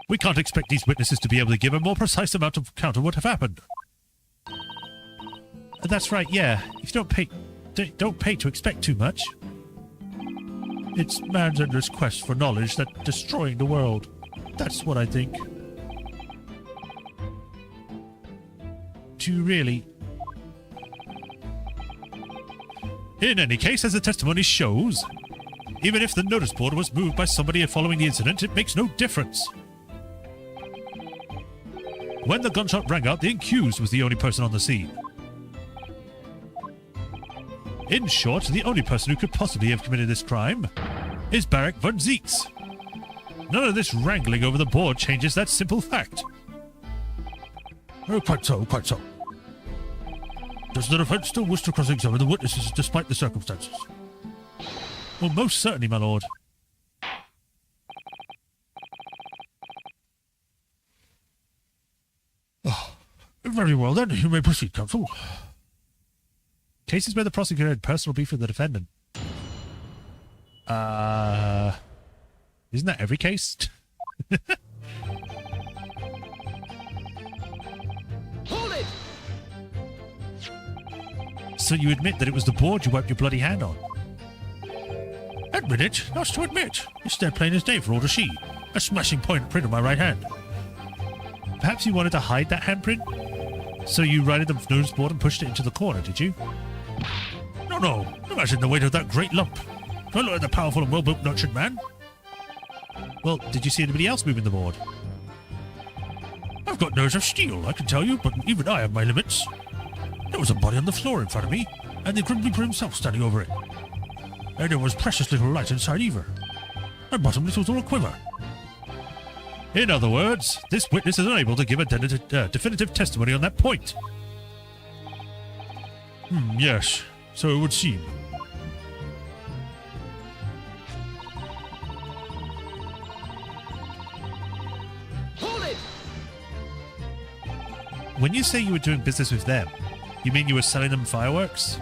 We can't expect these witnesses to be able to give a more precise account of what have happened. That's right, yeah. If you don't pay to expect too much. It's man's endless quest for knowledge that's destroying the world. That's what I think. Do you really? In any case, as the testimony shows, even if the notice board was moved by somebody following the incident, it makes no difference. When the gunshot rang out, the accused was the only person on the scene. In short, the only person who could possibly have committed this crime is Barak von Zieks. None of this wrangling over the board changes that simple fact. Oh, quite so, quite so. Does the defense still wish to cross-examine the witnesses despite the circumstances? Well, most certainly, my lord. Oh, very well then, you may proceed, counsel. Cases where the prosecutor had personal beef with the defendant. Isn't that every case? Hold it! So you admit that it was the board you wiped your bloody hand on? Admit it? Not to admit. It's dead plain as day for all to see. A smashing point print on my right hand. Perhaps you wanted to hide that handprint? So you righted the notice board and pushed it into the corner, did you? No. Imagine the weight of that great lump. Do I look like the powerful and well-built nurtured man? Well, did you see anybody else moving the board? I've got nerves of steel, I can tell you, but even I have my limits. There was a body on the floor in front of me, and the Grim Reaper himself standing over it. And there was precious little light inside either. My bottomless was all a quiver. In other words, this witness is unable to give a definitive testimony on that point. Yes, so it would seem. Hold it! When you say you were doing business with them, you mean you were selling them fireworks?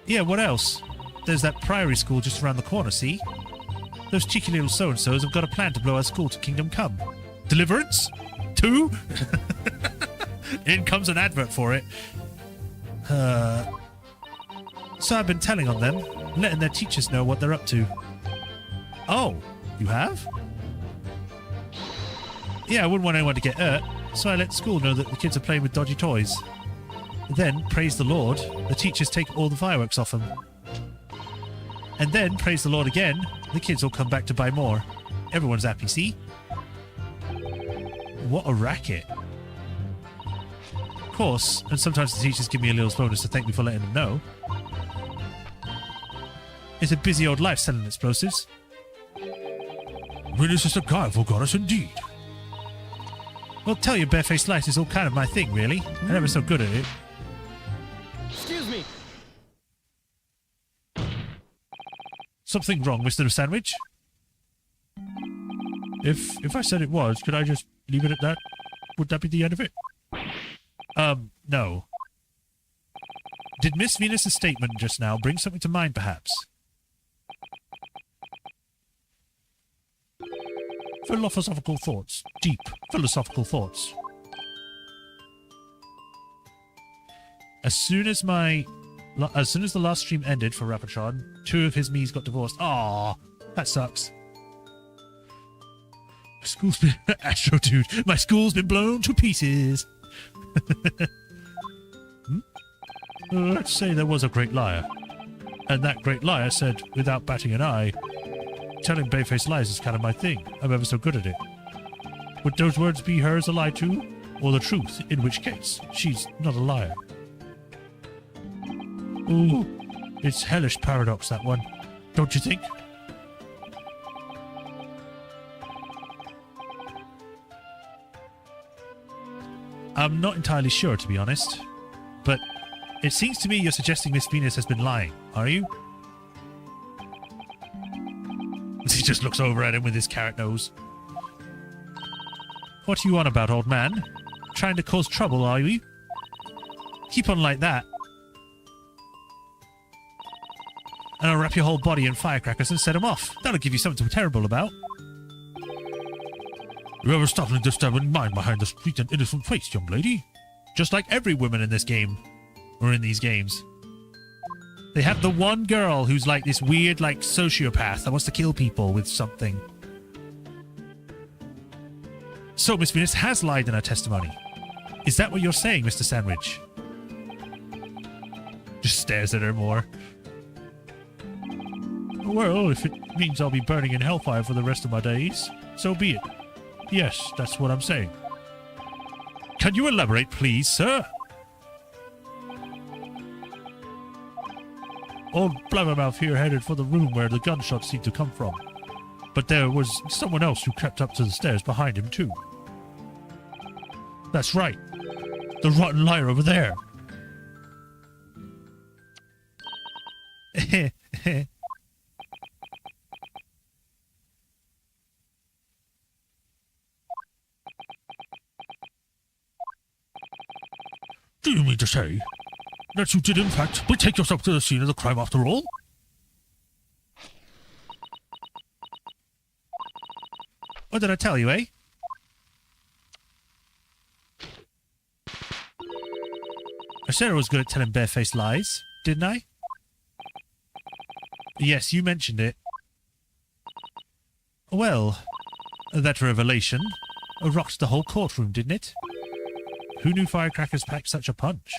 Yeah, what else? There's that priory school just around the corner, see? Those cheeky little so-and-sos have got a plan to blow our school to kingdom come. Deliverance? 2? In comes an advert for it. So I've been telling on them, letting their teachers know what they're up to. Oh, you have? Yeah, I wouldn't want anyone to get hurt, so I let school know that the kids are playing with dodgy toys. Then, praise the Lord, the teachers take all the fireworks off them. And then, praise the Lord again, the kids will come back to buy more. Everyone's happy, see? What a racket. Of course, and sometimes the teachers give me a little bonus to thank me for letting them know. It's a busy old life selling explosives. Really, this is a guileful goddess indeed. Well, tell you, barefaced life is all kind of my thing, really. I'm never so good at it. Excuse me. Something wrong, Mr. Sandwich? If I said it was, could I just leave it at that? Would that be the end of it? No. Did Miss Venus's statement just now bring something to mind, perhaps? Philosophical thoughts. Deep philosophical thoughts. As soon as the last stream ended for Rapatron, 2 of his Miis got divorced. Aww, that sucks. My school's been... Astro dude, my school's been blown to pieces. Let's say there was a great liar. And that great liar said, without batting an eye, telling barefaced lies is kind of my thing. I'm ever so good at it. Would those words be hers a lie too? Or the truth, in which case, she's not a liar. Ooh, it's hellish paradox, that one. Don't you think? I'm not entirely sure, to be honest. But it seems to me you're suggesting Miss Venus has been lying, are you? He just looks over at him with his carrot nose. What are you on about, old man? Trying to cause trouble, are you? Keep on like that. And I'll wrap your whole body in firecrackers and set them off. That'll give you something to be terrible about. You have a startling disturbing mind behind the sweet and innocent face, young lady. Just like every woman in this game. Or in these games. They have the one girl who's like this weird, like, sociopath that wants to kill people with something. So, Miss Venus has lied in her testimony. Is that what you're saying, Mr. Sandwich? Just stares at her more. Well, if it means I'll be burning in hellfire for the rest of my days, so be it. Yes, that's what I'm saying. Can you elaborate, please, sir? Old Blabbermouth here headed for the room where the gunshots seemed to come from. But there was someone else who crept up to the stairs behind him, too. That's right. The rotten liar over there. Do you mean to say that you did in fact betake yourself to the scene of the crime after all? What did I tell you, eh? I said I was good at telling barefaced lies, didn't I? Yes, you mentioned it. Well, that revelation rocked the whole courtroom, didn't it? Who knew firecrackers packed such a punch?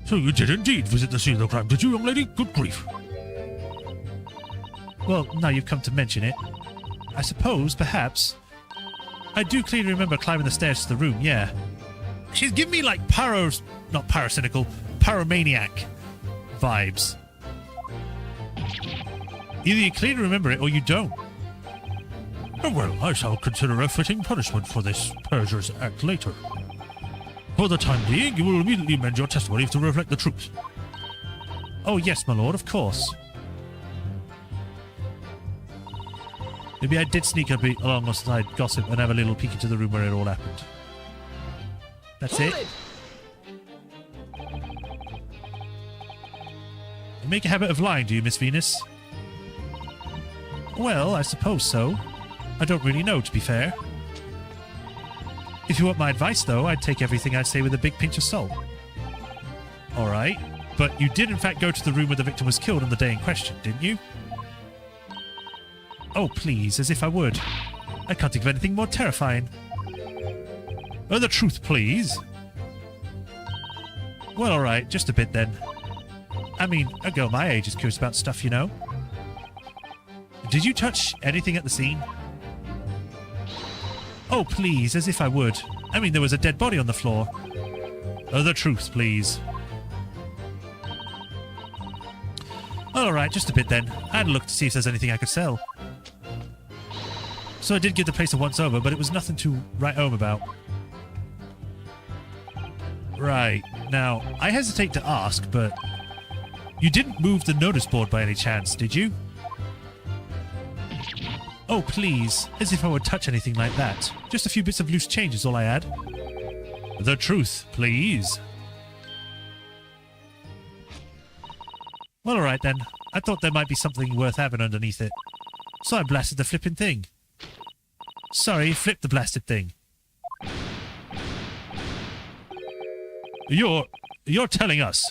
So you did indeed visit the scene of the crime, did you, young lady? Good grief. Well, now you've come to mention it. I suppose, perhaps. I do clearly remember climbing the stairs to the room, yeah. She's giving me like not pyrocynical, pyromaniac vibes. Either you clearly remember it or you don't. Oh, well, I shall consider a fitting punishment for this perjurous act later. For the time being, you will immediately amend your testimony to reflect the truth. Oh, yes, my lord, of course. Maybe I did sneak a bit alongside gossip and have a little peek into the room where it all happened. That's it. You make a habit of lying, do you, Miss Venus? Well, I suppose so. I don't really know, to be fair. If you want my advice, though, I'd take everything I say with a big pinch of salt. Alright, but you did in fact go to the room where the victim was killed on the day in question, didn't you? Oh, please, as if I would. I can't think of anything more terrifying. Oh, the truth, please. Well, alright, just a bit then. I mean, a girl my age is curious about stuff, you know. Did you touch anything at the scene? Oh, please, as if I would. I mean, there was a dead body on the floor. Oh, the truth, please. Alright, just a bit then. I had a look to see if there's anything I could sell. So I did give the place a once-over, but it was nothing to write home about. Right, now, I hesitate to ask, but you didn't move the notice board by any chance, did you? Oh, please, as if I would touch anything like that. Just a few bits of loose change is all I had. The truth, please. Well, alright then. I thought there might be something worth having underneath it. So I blasted the flipping thing. Sorry, flip the blasted thing. You're telling us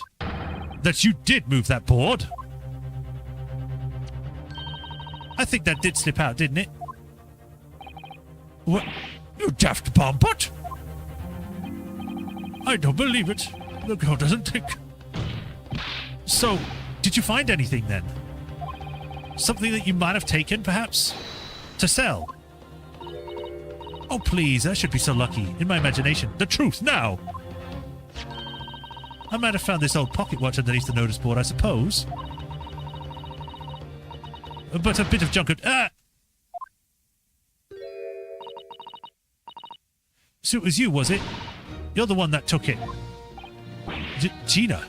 that you did move that board? I think that did slip out, didn't it? What? You daft bombot! I don't believe it. The girl doesn't think. So, did you find anything then? Something that you might have taken, perhaps? To sell? Oh, please, I should be so lucky. In my imagination. The truth, now! I might have found this old pocket watch underneath the notice board, I suppose. But a bit of junk... So it was you, was it? You're the one that took it. Gina.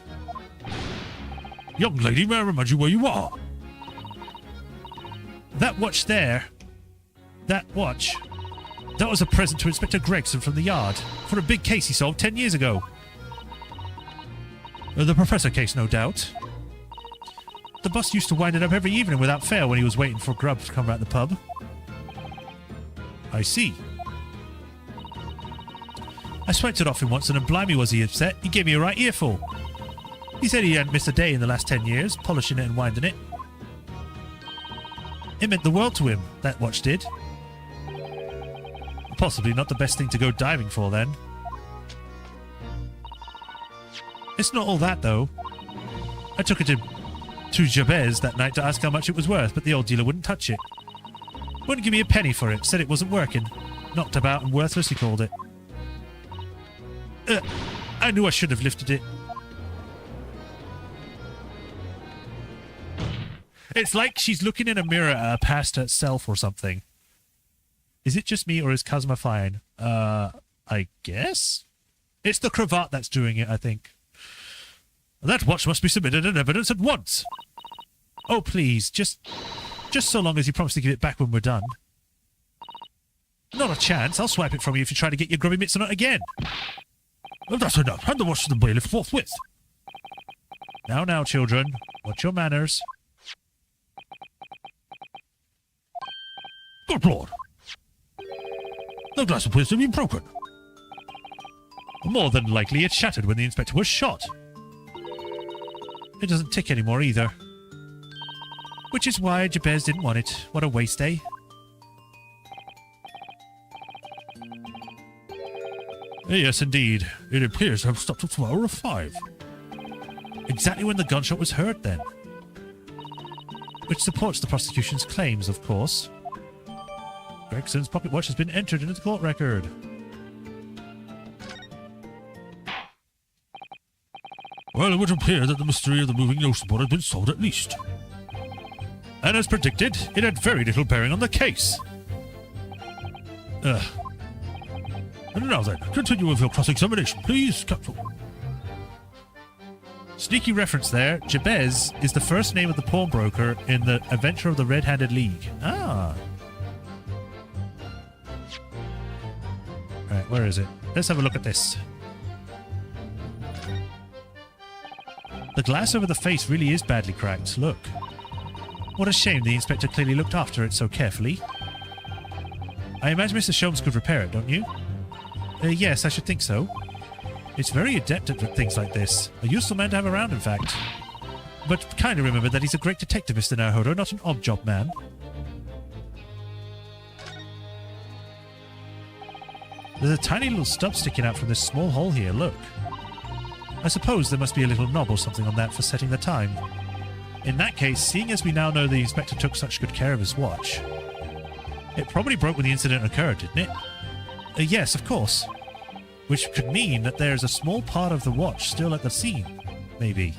Young lady, may I remind you where you are? That watch there... That watch... That was a present to Inspector Gregson from the yard for a big case he solved 10 years ago. The professor case, no doubt. The boss used to wind it up every evening without fail when he was waiting for grub to come out the pub. I see. I swiped it off him once, and blimey was he upset. He gave me a right earful. He said he hadn't missed a day in the last 10 years, polishing it and winding it. It meant the world to him, that watch did. Possibly not the best thing to go diving for, then. It's not all that, though. I took it to Jabez that night to ask how much it was worth, but the old dealer wouldn't touch it. Wouldn't give me a penny for it, said it wasn't working. Knocked about and worthless, he called it. I knew I should have lifted it. It's like she's looking in a mirror at her past herself or something. Is it just me or is Kazuma fine? I guess? It's the cravat that's doing it, I think. That watch must be submitted in evidence at once. Oh, please, just so long as you promise to give it back when we're done. Not a chance. I'll swipe it from you if you try to get your grubby mitts on it again. Well, that's enough. Hand the watch to the bailiff forthwith. Now, children. Watch your manners. Good Lord. The glass appears to have been broken. More than likely, it shattered when the inspector was shot. It doesn't tick anymore either. Which is why Jabez didn't want it. What a waste, eh? Yes, indeed. It appears to have stopped at 5. Exactly when the gunshot was heard, then. Which supports the prosecution's claims, of course. Gregson's pocket watch has been entered into the court record. Well, it would appear that the mystery of the moving notice board has been solved at least. And as predicted, it had very little bearing on the case. And now then, continue with your cross-examination, please, Captain. Sneaky reference there. Jabez is the first name of the pawnbroker in the Adventure of the Red-Handed League. Ah. Right, where is it? Let's have a look at this. The glass over the face really is badly cracked. Look. What a shame the inspector clearly looked after it so carefully. I imagine Mr. Sholmes could repair it, don't you? Yes, I should think so. It's very adept at things like this. A useful man to have around, in fact. But kindly remember that he's a great detective, Mr. Naruhodo, not an odd-job man. There's a tiny little stub sticking out from this small hole here, look. I suppose there must be a little knob or something on that for setting the time. In that case, seeing as we now know the inspector took such good care of his watch, it probably broke when the incident occurred, didn't it? Yes, of course. Which could mean that there's a small part of the watch still at the scene, maybe.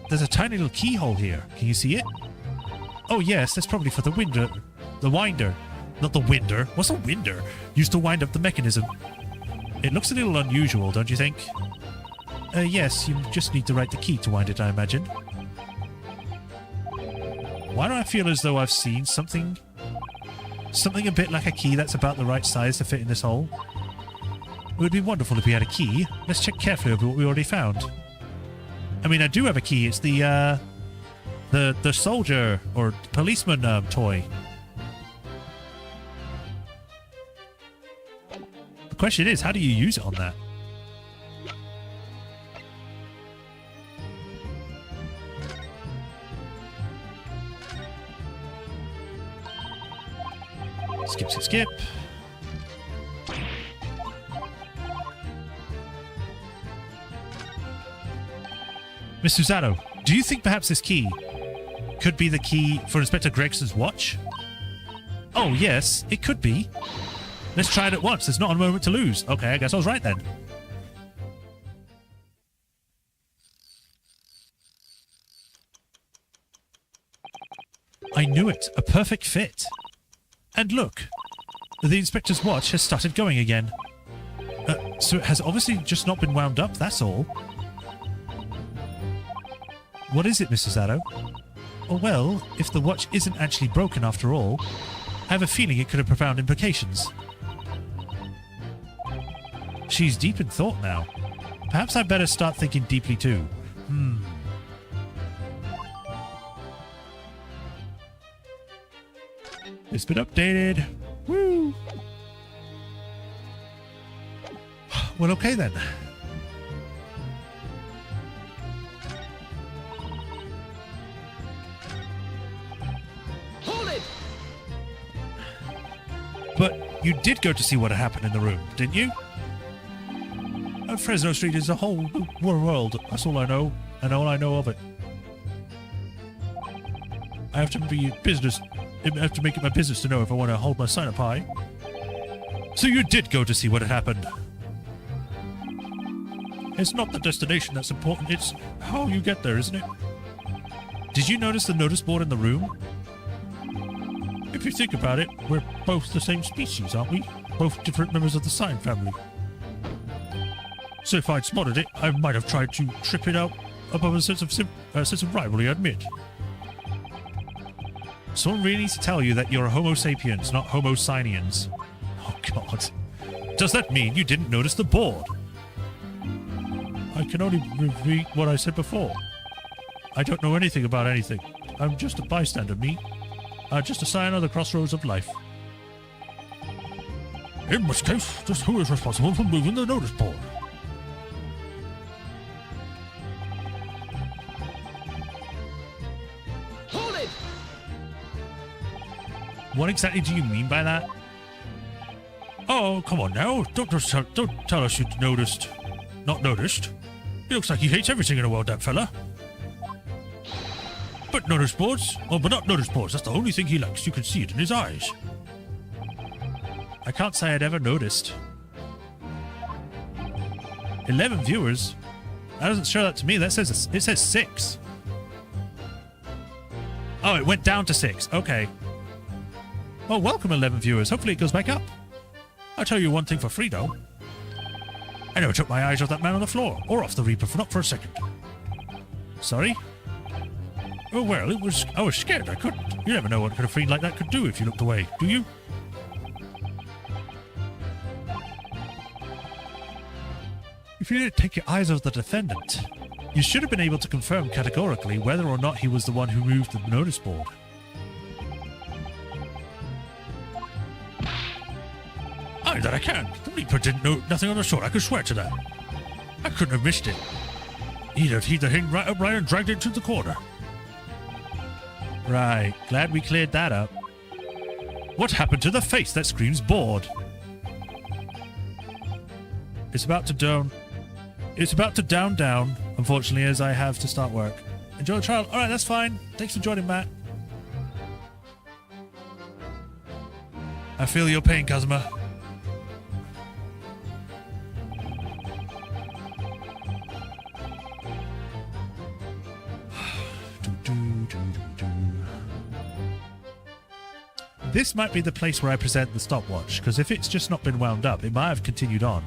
There's a tiny little keyhole here. Can you see it? Oh yes, that's probably for the winder. The winder. Not the winder. What's a winder? Used to wind up the mechanism. It looks a little unusual, don't you think? Yes, you just need to write the key to wind it, I imagine. Why do I feel as though I've seen something a bit like a key that's about the right size to fit in this hole? It would be wonderful if we had a key. Let's check carefully over what we already found. I mean, I do have a key. It's the soldier or policeman toy. The question is, how do you use it on that? Skip, skip, skip. Miss Susanoo, do you think perhaps this key could be the key for Inspector Gregson's watch? Oh, yes, it could be. Let's try it at once. There's not a moment to lose. Okay, I guess I was right then. I knew it. A perfect fit. And look, the inspector's watch has started going again. So it has obviously just not been wound up, that's all. What is it, Mrs. Arrow? Oh, well, if the watch isn't actually broken after all, I have a feeling it could have profound implications. She's deep in thought now. Perhaps I'd better start thinking deeply too. It's been updated. Woo! Well, okay then. Hold it! But you did go to see what happened in the room, didn't you? Fresno Street is a whole world. That's all I know, and all I know of it. I have to be business. I have to make it my business to know if I want to hold my sign up high. So you did go to see what had happened. It's not the destination that's important, it's how you get there, isn't it? Did you notice the notice board in the room? If you think about it, we're both the same species, aren't we? Both different members of the sign family. So if I'd spotted it, I might have tried to trip it out above a sense of rivalry, I admit. Someone really needs to tell you that you're Homo sapiens, not Homo sinians. Oh, God. Does that mean you didn't notice the board? I can only repeat what I said before. I don't know anything about anything. I'm just a bystander, me. Just a sign on the crossroads of life. In which case, just who is responsible for moving the notice board? Hold it! What exactly do you mean by that? Oh, come on now. Don't tell us you noticed. Not noticed. He looks like he hates everything in the world, that fella. But notice boards? Oh, but not notice boards. That's the only thing he likes. You can see it in his eyes. I can't say I'd ever noticed. 11 viewers? That doesn't show that to me. It says 6. Oh, it went down to 6. Okay. Oh, welcome 11 viewers. Hopefully it goes back up. I'll tell you one thing for free, though. I never took my eyes off that man on the floor, or off the Reaper, not for a second. Sorry? Oh, well, I was scared. I couldn't. You never know what a fiend like that could do if you looked away, do you? If you didn't take your eyes off the defendant, you should have been able to confirm categorically whether or not he was the one who moved the notice board. Aye, that I can. The Reaper didn't know nothing on the shore. I could swear to that. I couldn't have missed it. He'd have the thing right upright and dragged it to the corner. Right. Glad we cleared that up. What happened to the face that screams bored? It's about to down, unfortunately, as I have to start work. Enjoy the trial. Alright, that's fine. Thanks for joining, Matt. I feel your pain, Kazuma. This might be the place where I present the stopwatch, because if it's just not been wound up, it might have continued on.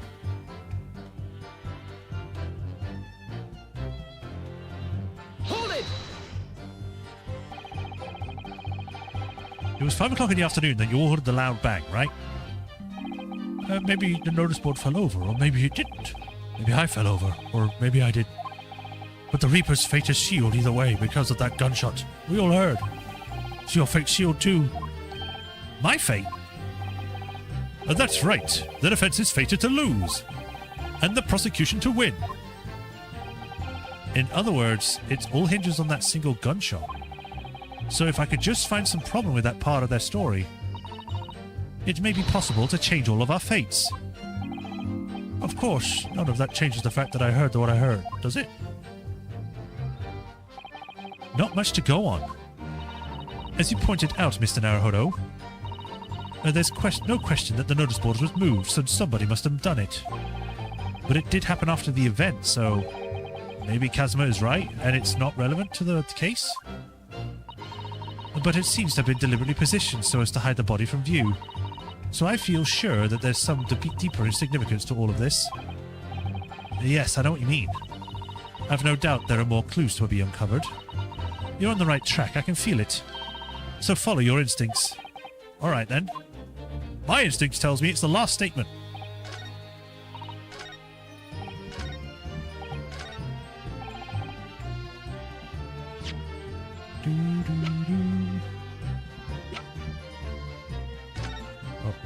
Hold it! It was 5 o'clock in the afternoon that you all heard the loud bang, right? Maybe the notice board fell over, or maybe it didn't. Maybe I fell over, or maybe I did. But the Reaper's fate is sealed either way because of that gunshot. We all heard. Is your fate sealed too? My fate? That's right. The defense is fated to lose. And the prosecution to win. In other words, it all hinges on that single gunshot. So if I could just find some problem with that part of their story, it may be possible to change all of our fates. Of course, none of that changes the fact that I heard what I heard, does it? Not much to go on. As you pointed out, Mr. Naruhodo, there's no question that the notice board was moved, so somebody must have done it. But it did happen after the event, so maybe Kazuma is right, and it's not relevant to the case? But it seems to have been deliberately positioned so as to hide the body from view. So I feel sure that there's some deeper significance to all of this. Yes, I know what you mean. I've no doubt there are more clues to be uncovered. You're on the right track, I can feel it. So follow your instincts. Alright then. My instincts tells me it's the last statement.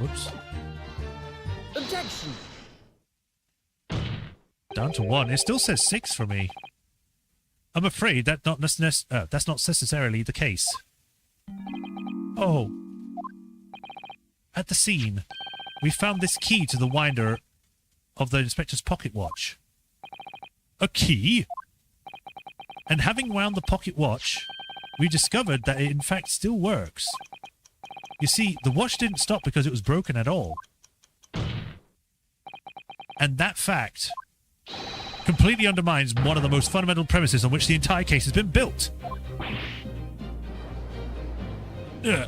Whoops. Objection! Down to 1. It still says 6 for me. I'm afraid that's not necessarily the case. Oh. At the scene, we found this key to the winder of the inspector's pocket watch. A key? And having wound the pocket watch, we discovered that it in fact still works. You see, the watch didn't stop because it was broken at all. And that fact completely undermines one of the most fundamental premises on which the entire case has been built. Yeah.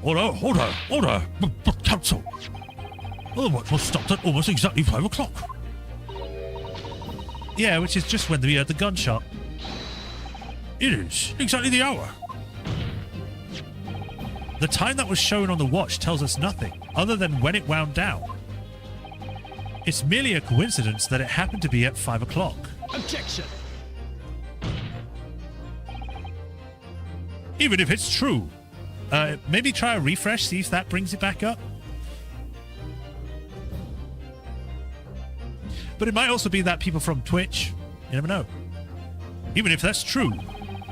Order! But counsel, the watch was stopped at almost exactly 5 o'clock. Yeah, which is just when we heard the gunshot. It is exactly the hour. The time that was shown on the watch tells us nothing, other than when it wound down. It's merely a coincidence that it happened to be at 5 o'clock. Objection! Even if it's true. Maybe try a refresh, see if that brings it back up. But it might also be that people from Twitch, you never know. Even if that's true,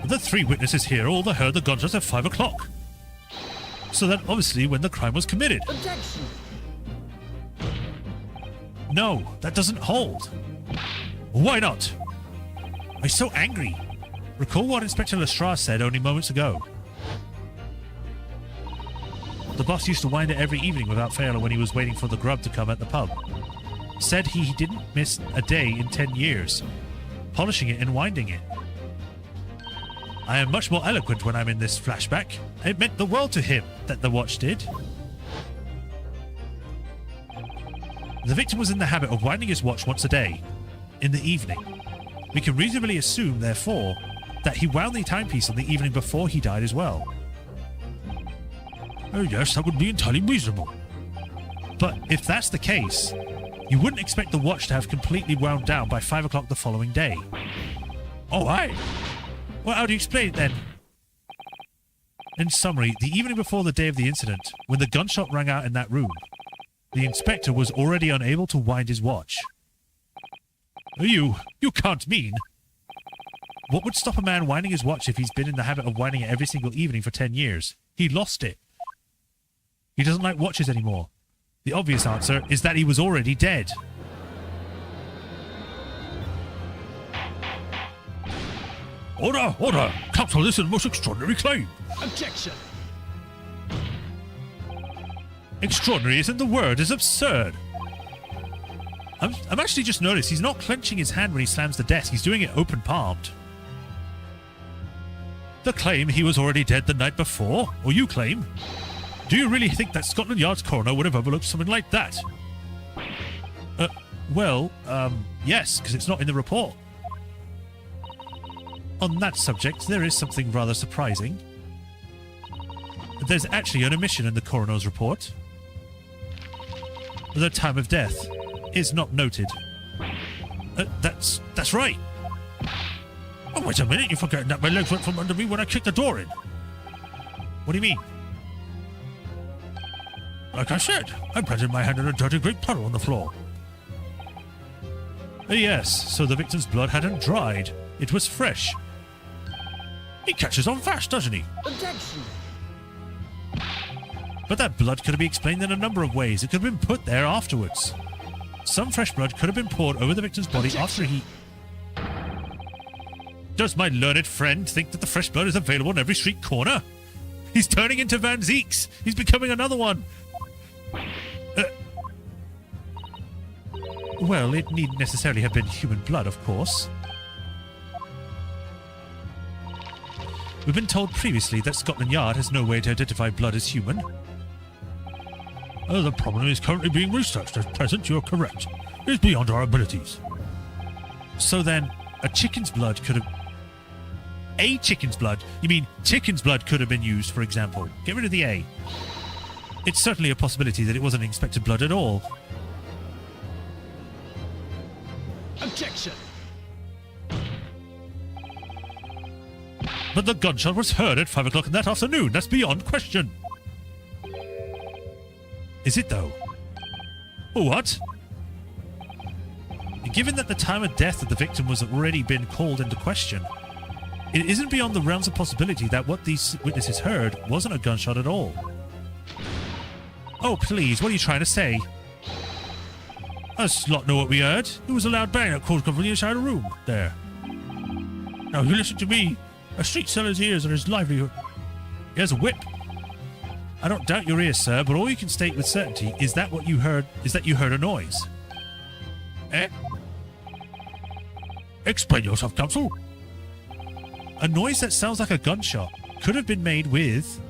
the 3 witnesses here all heard the gunshots at 5 o'clock. So that obviously when the crime was committed. Objection! No, that doesn't hold. Why not? I'm so angry. Recall what Inspector Lestrade said only moments ago. The boss used to wind it every evening without fail when he was waiting for the grub to come at the pub. Said he didn't miss a day in 10 years, polishing it and winding it. I am much more eloquent when I'm in this flashback. It meant the world to him that the watch did. The victim was in the habit of winding his watch once a day, in the evening. We can reasonably assume, therefore, that he wound the timepiece on the evening before he died as well. Oh yes, that would be entirely reasonable. But if that's the case, you wouldn't expect the watch to have completely wound down by 5 o'clock the following day. Oh, aye. Well, how do you explain it then? In summary, the evening before the day of the incident, when the gunshot rang out in that room, the inspector was already unable to wind his watch. You can't mean... What would stop a man winding his watch if he's been in the habit of winding it every single evening for 10 years? He lost it. He doesn't like watches anymore. The obvious answer is that he was already dead. Order! Counsel, this is the most extraordinary claim. Objection! Extraordinary isn't the word, it's absurd. I'm actually just noticed he's not clenching his hand when he slams the desk, he's doing it open-palmed. The claim he was already dead the night before, or you claim? Do you really think that Scotland Yard's coroner would have overlooked something like that? Yes, because it's not in the report. On that subject, there is something rather surprising. There's actually an omission in the coroner's report. The time of death is not noted. That's right. Oh, wait a minute, you're forgetting that my legs went from under me when I kicked the door in. What do you mean? Like I said, I planted my hand in a dirty great puddle on the floor. Yes, so the victim's blood hadn't dried. It was fresh. He catches on fast, doesn't he? Objection! But that blood could be explained in a number of ways. It could have been put there afterwards. Some fresh blood could have been poured over the victim's body after he... Does my learned friend think that the fresh blood is available on every street corner? He's turning into Van Zeeks. He's becoming another one. Well, it needn't necessarily have been human blood, of course. We've been told previously that Scotland Yard has no way to identify blood as human. The problem is currently being researched. At present, you're correct. It's beyond our abilities. So then, a chicken's blood could have... A chicken's blood? You mean chicken's blood could have been used, for example? Get rid of the A. It's certainly a possibility that it wasn't inspected blood at all. Objection! But the gunshot was heard at 5 o'clock in that afternoon. That's beyond question. Is it, though? What? Given that the time of death of the victim was already been called into question, it isn't beyond the realms of possibility that what these witnesses heard wasn't a gunshot at all. Oh, please, what are you trying to say? Us lot know what we heard. It was a loud bang that caused from the inside the room. There. Now, you listen to me. A street seller's ears are his livelihood. He has a whip. I don't doubt your ears, sir, but all you can state with certainty is that what you heard is that you heard a noise. Eh? Explain yourself, counsel. A noise that sounds like a gunshot could have been made with...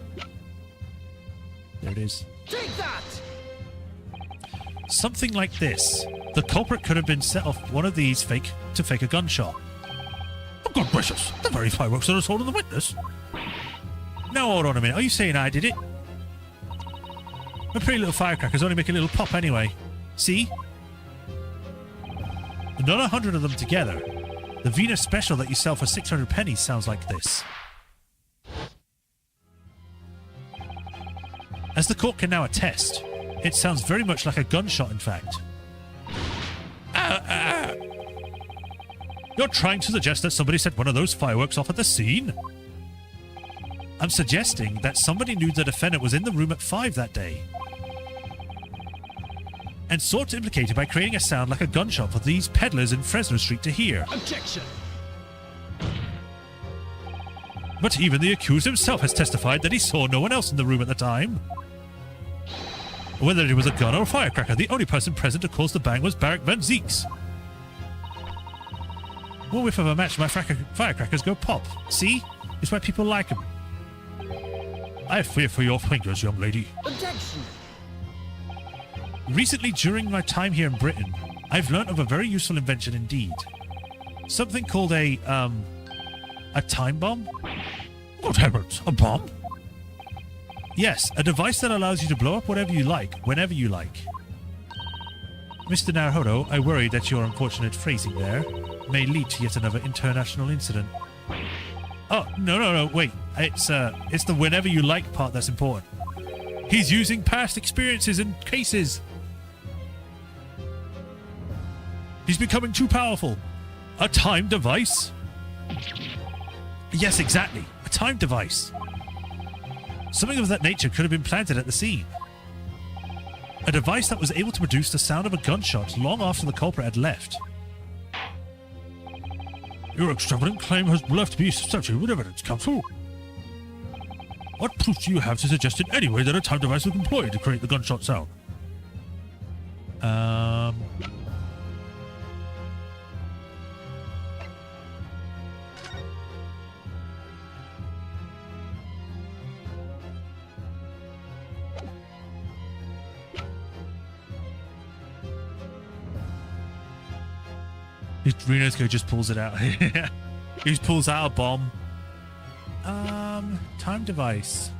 There it is. Take that! Something like this. The culprit could have been set off one of these to fake a gunshot. Oh, God gracious. The very fireworks that are sold to the witness. Now, hold on a minute. Are you saying I did it? My pretty little firecrackers only make a little pop anyway. See? Not 100 of them together. The Venus special that you sell for 600 pennies sounds like this. As the court can now attest, it sounds very much like a gunshot, in fact. You're trying to suggest that somebody set one of those fireworks off at the scene? I'm suggesting that somebody knew the defendant was in the room at 5 that day and sought to implicate it by creating a sound like a gunshot for these peddlers in Fresno Street to hear. Objection! But even the accused himself has testified that he saw no one else in the room at the time. Whether it was a gun or a firecracker, the only person present to cause the bang was Barrack Van Zeeks. One whiff of a match, my firecrackers go pop. See? It's why people like them. I fear for your fingers, young lady. Objection! Recently, during my time here in Britain, I've learnt of a very useful invention indeed. Something called a time bomb? Good heavens, a bomb? Yes, a device that allows you to blow up whatever you like, whenever you like. Mr. Naruhodo, I worry that your unfortunate phrasing there may lead to yet another international incident. Oh, no, wait. It's the whenever you like part that's important. He's using past experiences and cases. He's becoming too powerful. A time device? Yes, exactly. A time device. Something of that nature could have been planted at the scene. A device that was able to produce the sound of a gunshot long after the culprit had left. Your extravagant claim has left to be substantiated with evidence, counsel. What proof do you have to suggest in any way that a time device was employed to create the gunshot sound? Renosko just pulls it out. He just pulls out a bomb. Time device.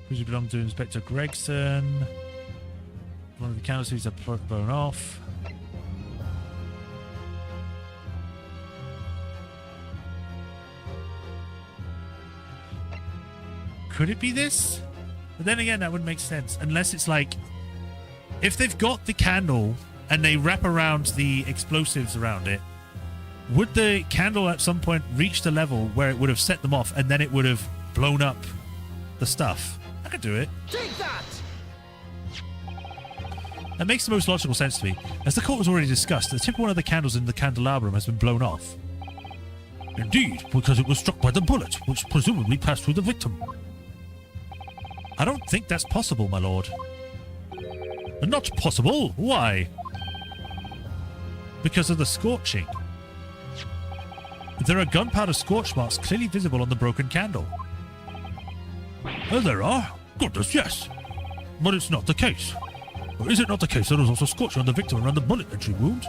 Who belong to Inspector Gregson? One of the candles are blown off. Could it be this? But then again, that would make sense. Unless it's like, if they've got the candle and they wrap around the explosives around it, would the candle at some point reach the level where it would have set them off and then it would have blown up the stuff? I could do it. Take that! That makes the most logical sense to me. As the court has already discussed, the tip of one of the candles in the candelabrum has been blown off. Indeed, because it was struck by the bullet, which presumably passed through the victim. I don't think that's possible, my lord. Not possible? Why? Because of the scorching. There are gunpowder scorch marks clearly visible on the broken candle. Oh, there are? Goodness, yes. But it's not the case. Or is it not the case that there was also scorching on the victim around the bullet entry wound?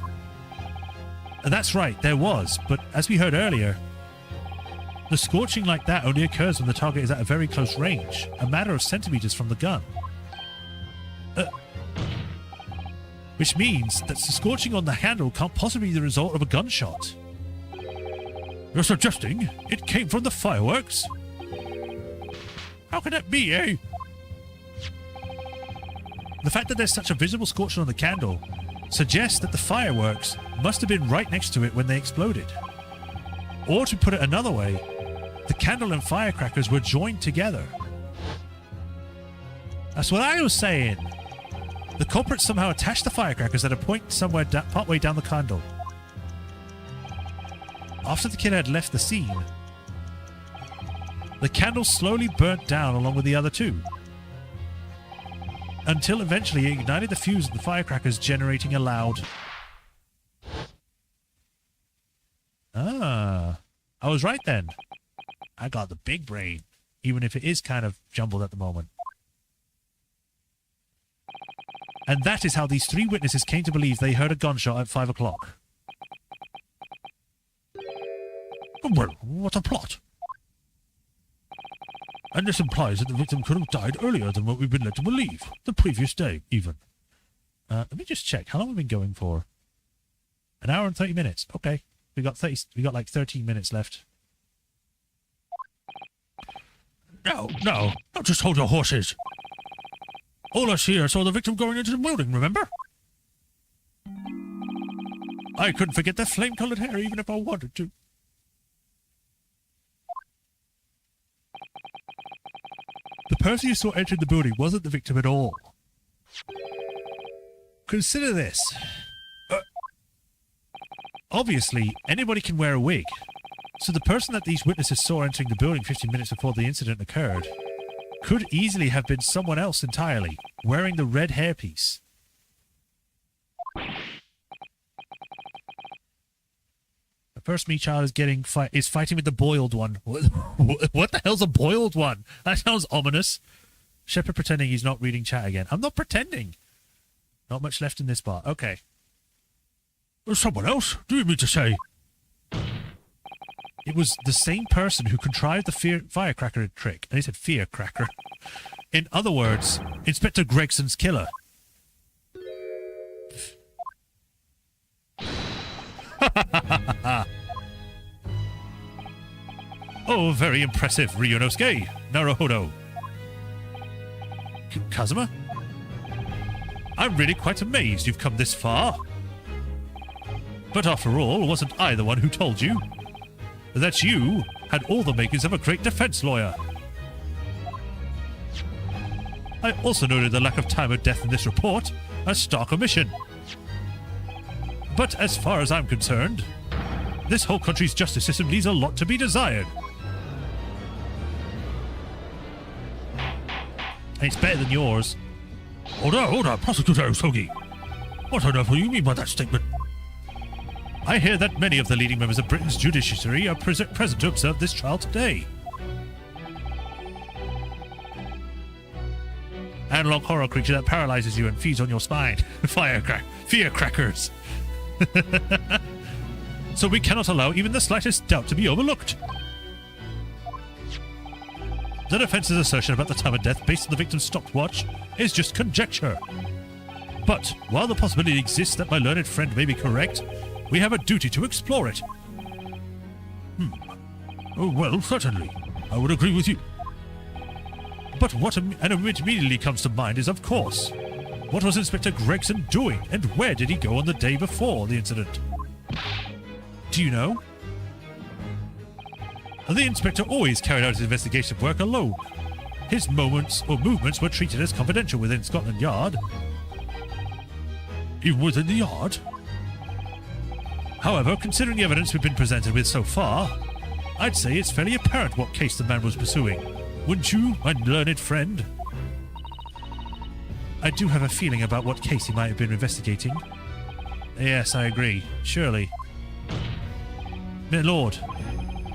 That's right, there was. But as we heard earlier, The scorching like that only occurs when the target is at a very close range, a matter of centimeters from the gun. Which means that the scorching on the handle can't possibly be the result of a gunshot. You're suggesting it came from the fireworks? How can that be, eh? The fact that there's such a visible scorching on the candle suggests that the fireworks must have been right next to it when they exploded. Or to put it another way, the candle and firecrackers were joined together. That's what I was saying. The culprit somehow attached the firecrackers at a point somewhere partway down the candle. After the killer had left the scene, the candle slowly burnt down along with the other two, until eventually it ignited the fuse of the firecrackers, generating a loud... Ah, I was right then. I got the big brain, even if it is kind of jumbled at the moment. And that is how these three witnesses came to believe they heard a gunshot at 5 o'clock. Well, what a plot. And this implies that the victim could have died earlier than what we've been led to believe. The previous day, even. Let me just check. How long have we been going for? An hour and 30 minutes. Okay. We got like 13 minutes left. No, just hold your horses. All us here saw the victim going into the building, remember? I couldn't forget the flame-colored hair even if I wanted to. The person you saw entering the building wasn't the victim at all. Consider this. Obviously, anybody can wear a wig. So the person that these witnesses saw entering the building 15 minutes before the incident occurred could easily have been someone else entirely, wearing the red hairpiece. The first me child is fighting with the boiled one. What the hell's a boiled one? That sounds ominous. Shepard pretending he's not reading chat again. I'm not pretending. Not much left in this part. Okay. Someone else? Do you mean to say? It was the same person who contrived the firecracker trick. And he said firecracker. In other words, Inspector Gregson's killer. Oh, very impressive, Ryunosuke. Naruhodo. Kazuma? I'm really quite amazed you've come this far. But after all, wasn't I the one who told you that you had all the makings of a great defense lawyer? I also noted the lack of time of death in this report, a stark omission. But as far as I'm concerned, this whole country's justice system leaves a lot to be desired. And it's better than yours. Hold on, Prosecutor Usogi. What on earth do you mean by that statement? I hear that many of the leading members of Britain's judiciary are present to observe this trial today. Analog horror creature that paralyzes you and feeds on your spine. Firecrackers. So we cannot allow even the slightest doubt to be overlooked. The defense's assertion about the time of death based on the victim's stopwatch is just conjecture. But while the possibility exists that my learned friend may be correct, we have a duty to explore it. Oh, well, certainly. I would agree with you. But what immediately comes to mind is, of course, what was Inspector Gregson doing and where did he go on the day before the incident? Do you know? The inspector always carried out his investigation work alone. His movements were treated as confidential within Scotland Yard. Even within the yard? However, considering the evidence we've been presented with so far, I'd say it's fairly apparent what case the man was pursuing. Wouldn't you, my learned friend? I do have a feeling about what case he might have been investigating. Yes, I agree. Surely. My lord,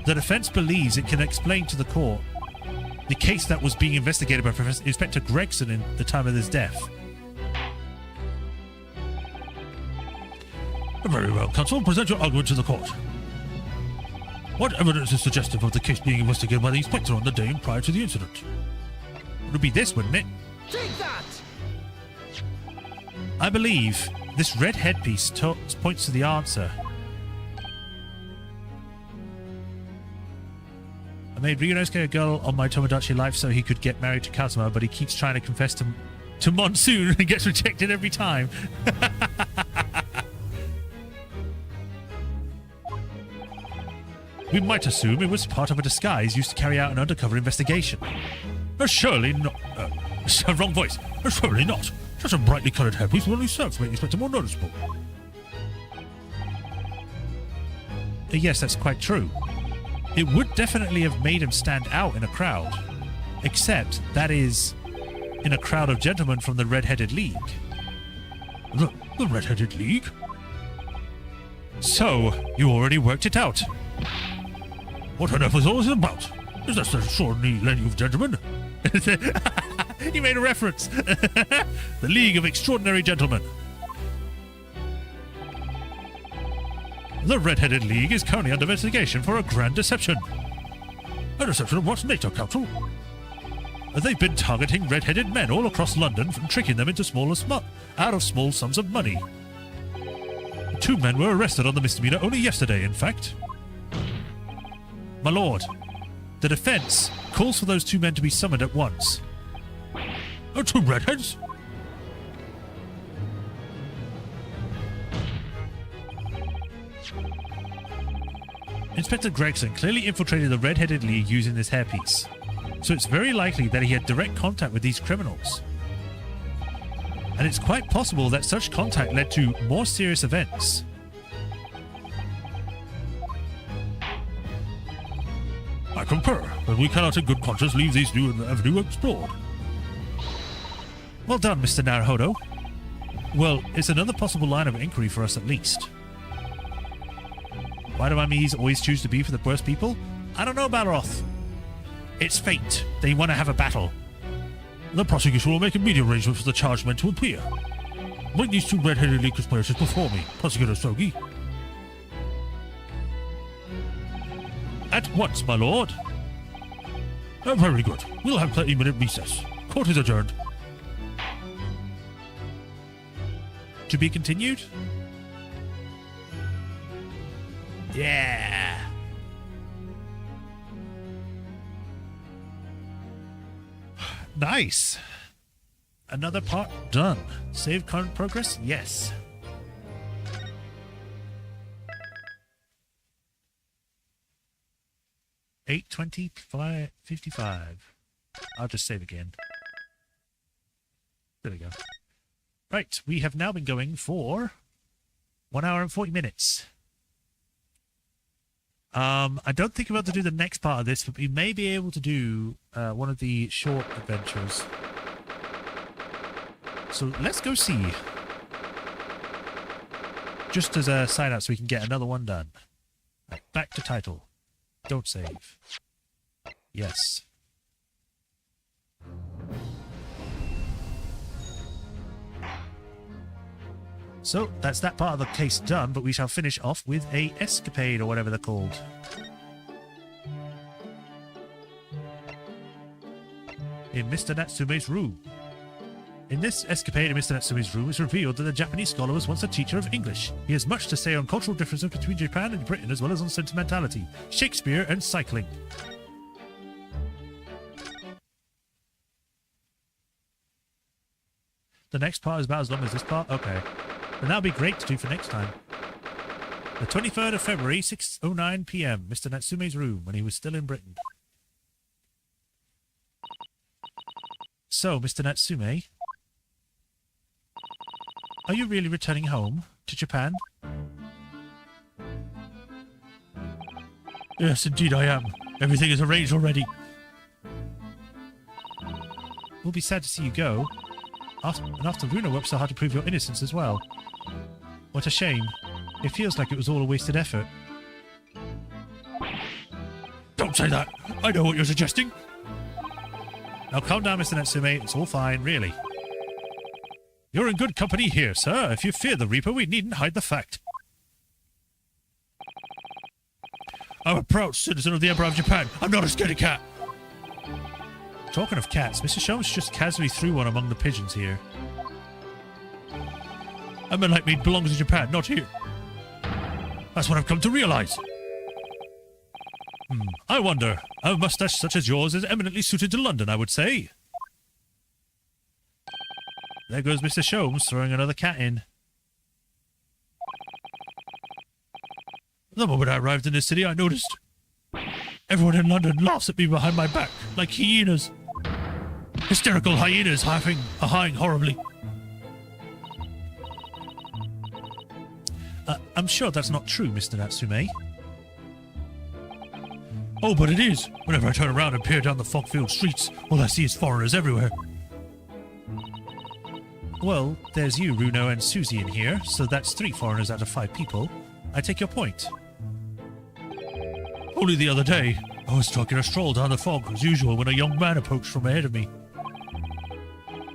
the defense believes it can explain to the court the case that was being investigated by Inspector Gregson in the time of his death. Very well, counsel. Present your argument to the court. What evidence is suggestive of the case being investigated by the inspector on the day prior to the incident? It would be this, wouldn't it? Take that! I believe this red headpiece points to the answer. I made Ryunosuke a girl on my Tomodachi life so he could get married to Kazuma, but he keeps trying to confess to Monsoon and gets rejected every time. We might assume it was part of a disguise used to carry out an undercover investigation. Surely not. Wrong voice. Surely not. Such a brightly coloured headpiece will only serve to make the inspector more noticeable. Yes, that's quite true. It would definitely have made him stand out in a crowd. Except that is in a crowd of gentlemen from the Red-Headed League. The Red-Headed League? So, you already worked it out. What on earth is all this about? Is that the extraordinary League of Gentlemen? He made a reference. The League of Extraordinary Gentlemen. The Red-Headed League is currently under investigation for a grand deception. A deception of what nature, Council? They've been targeting red-headed men all across London and tricking them into out of small sums of money. 2 men were arrested on the misdemeanor only yesterday, in fact. My lord, the defence calls for those 2 men to be summoned at once. 2 redheads? Inspector Gregson clearly infiltrated the Red-Headed League using this hairpiece, so it's very likely that he had direct contact with these criminals. And it's quite possible that such contact led to more serious events. I concur, but we cannot in good conscience leave these new avenue explored. Well done, Mr. Naruhodo. Well, it's another possible line of inquiry for us at least. Why do Amis always choose to be for the worst people? I don't know, Balroth. It's fate. They want to have a battle. The prosecution will make immediate arrangements for the charged men to appear. Bring these 2 red-headed league conspirators before me, Prosecutor Sogi. At once, my lord. Very good. We'll have 30-minute recess. Court is adjourned. To be continued? Yeah. Nice. Another part done. Save current progress? Yes. $8:25:55. I'll just save again. There we go. Right, we have now been going for 1 hour and 40 minutes. I don't think I'm about to do the next part of this, but we may be able to do one of the short adventures. So let's go see. Just as a sign out so we can get another one done. Right, back to title. Don't save. Yes. So, that's that part of the case done, but we shall finish off with a escapade, or whatever they're called. In Mr. Natsume's room. In this escapade in Mr. Natsume's room, it's revealed that the Japanese scholar was once a teacher of English. He has much to say on cultural differences between Japan and Britain, as well as on sentimentality, Shakespeare, and cycling. The next part is about as long as this part? Okay. Then that'll be great to do for next time. The 23rd of February, 6:09 p.m. Mr. Natsume's room, when he was still in Britain. So, Mr. Natsume, are you really returning home to Japan? Yes, indeed I am. Everything is arranged already. We'll be sad to see you go. And after Runa worked so hard to prove your innocence as well. What a shame. It feels like it was all a wasted effort. Don't say that. I know what you're suggesting. Now calm down, Mr. Natsume. It's all fine, really. You're in good company here, sir. If you fear the Reaper, we needn't hide the fact. I'm a proud citizen of the Emperor of Japan. I'm not a scaredy cat. Talking of cats, Mr. Sholmes just casually threw one among the pigeons here. A man like me belongs in Japan, not here. That's what I've come to realize. I wonder, a mustache such as yours is eminently suited to London, I would say. There goes Mr. Sholmes throwing another cat in. The moment I arrived in this city, I noticed everyone in London laughs at me behind my back, like hyenas. Hysterical hyenas hawing horribly. I'm sure that's not true, Mr. Natsume. Oh, but it is. Whenever I turn around and peer down the fog-filled streets, all I see is foreigners everywhere. Well, there's you, Runo, and Susie in here, so that's 3 foreigners out of 5 people. I take your point. Only the other day, I was taking a stroll down the fog as usual when a young man approached from ahead of me.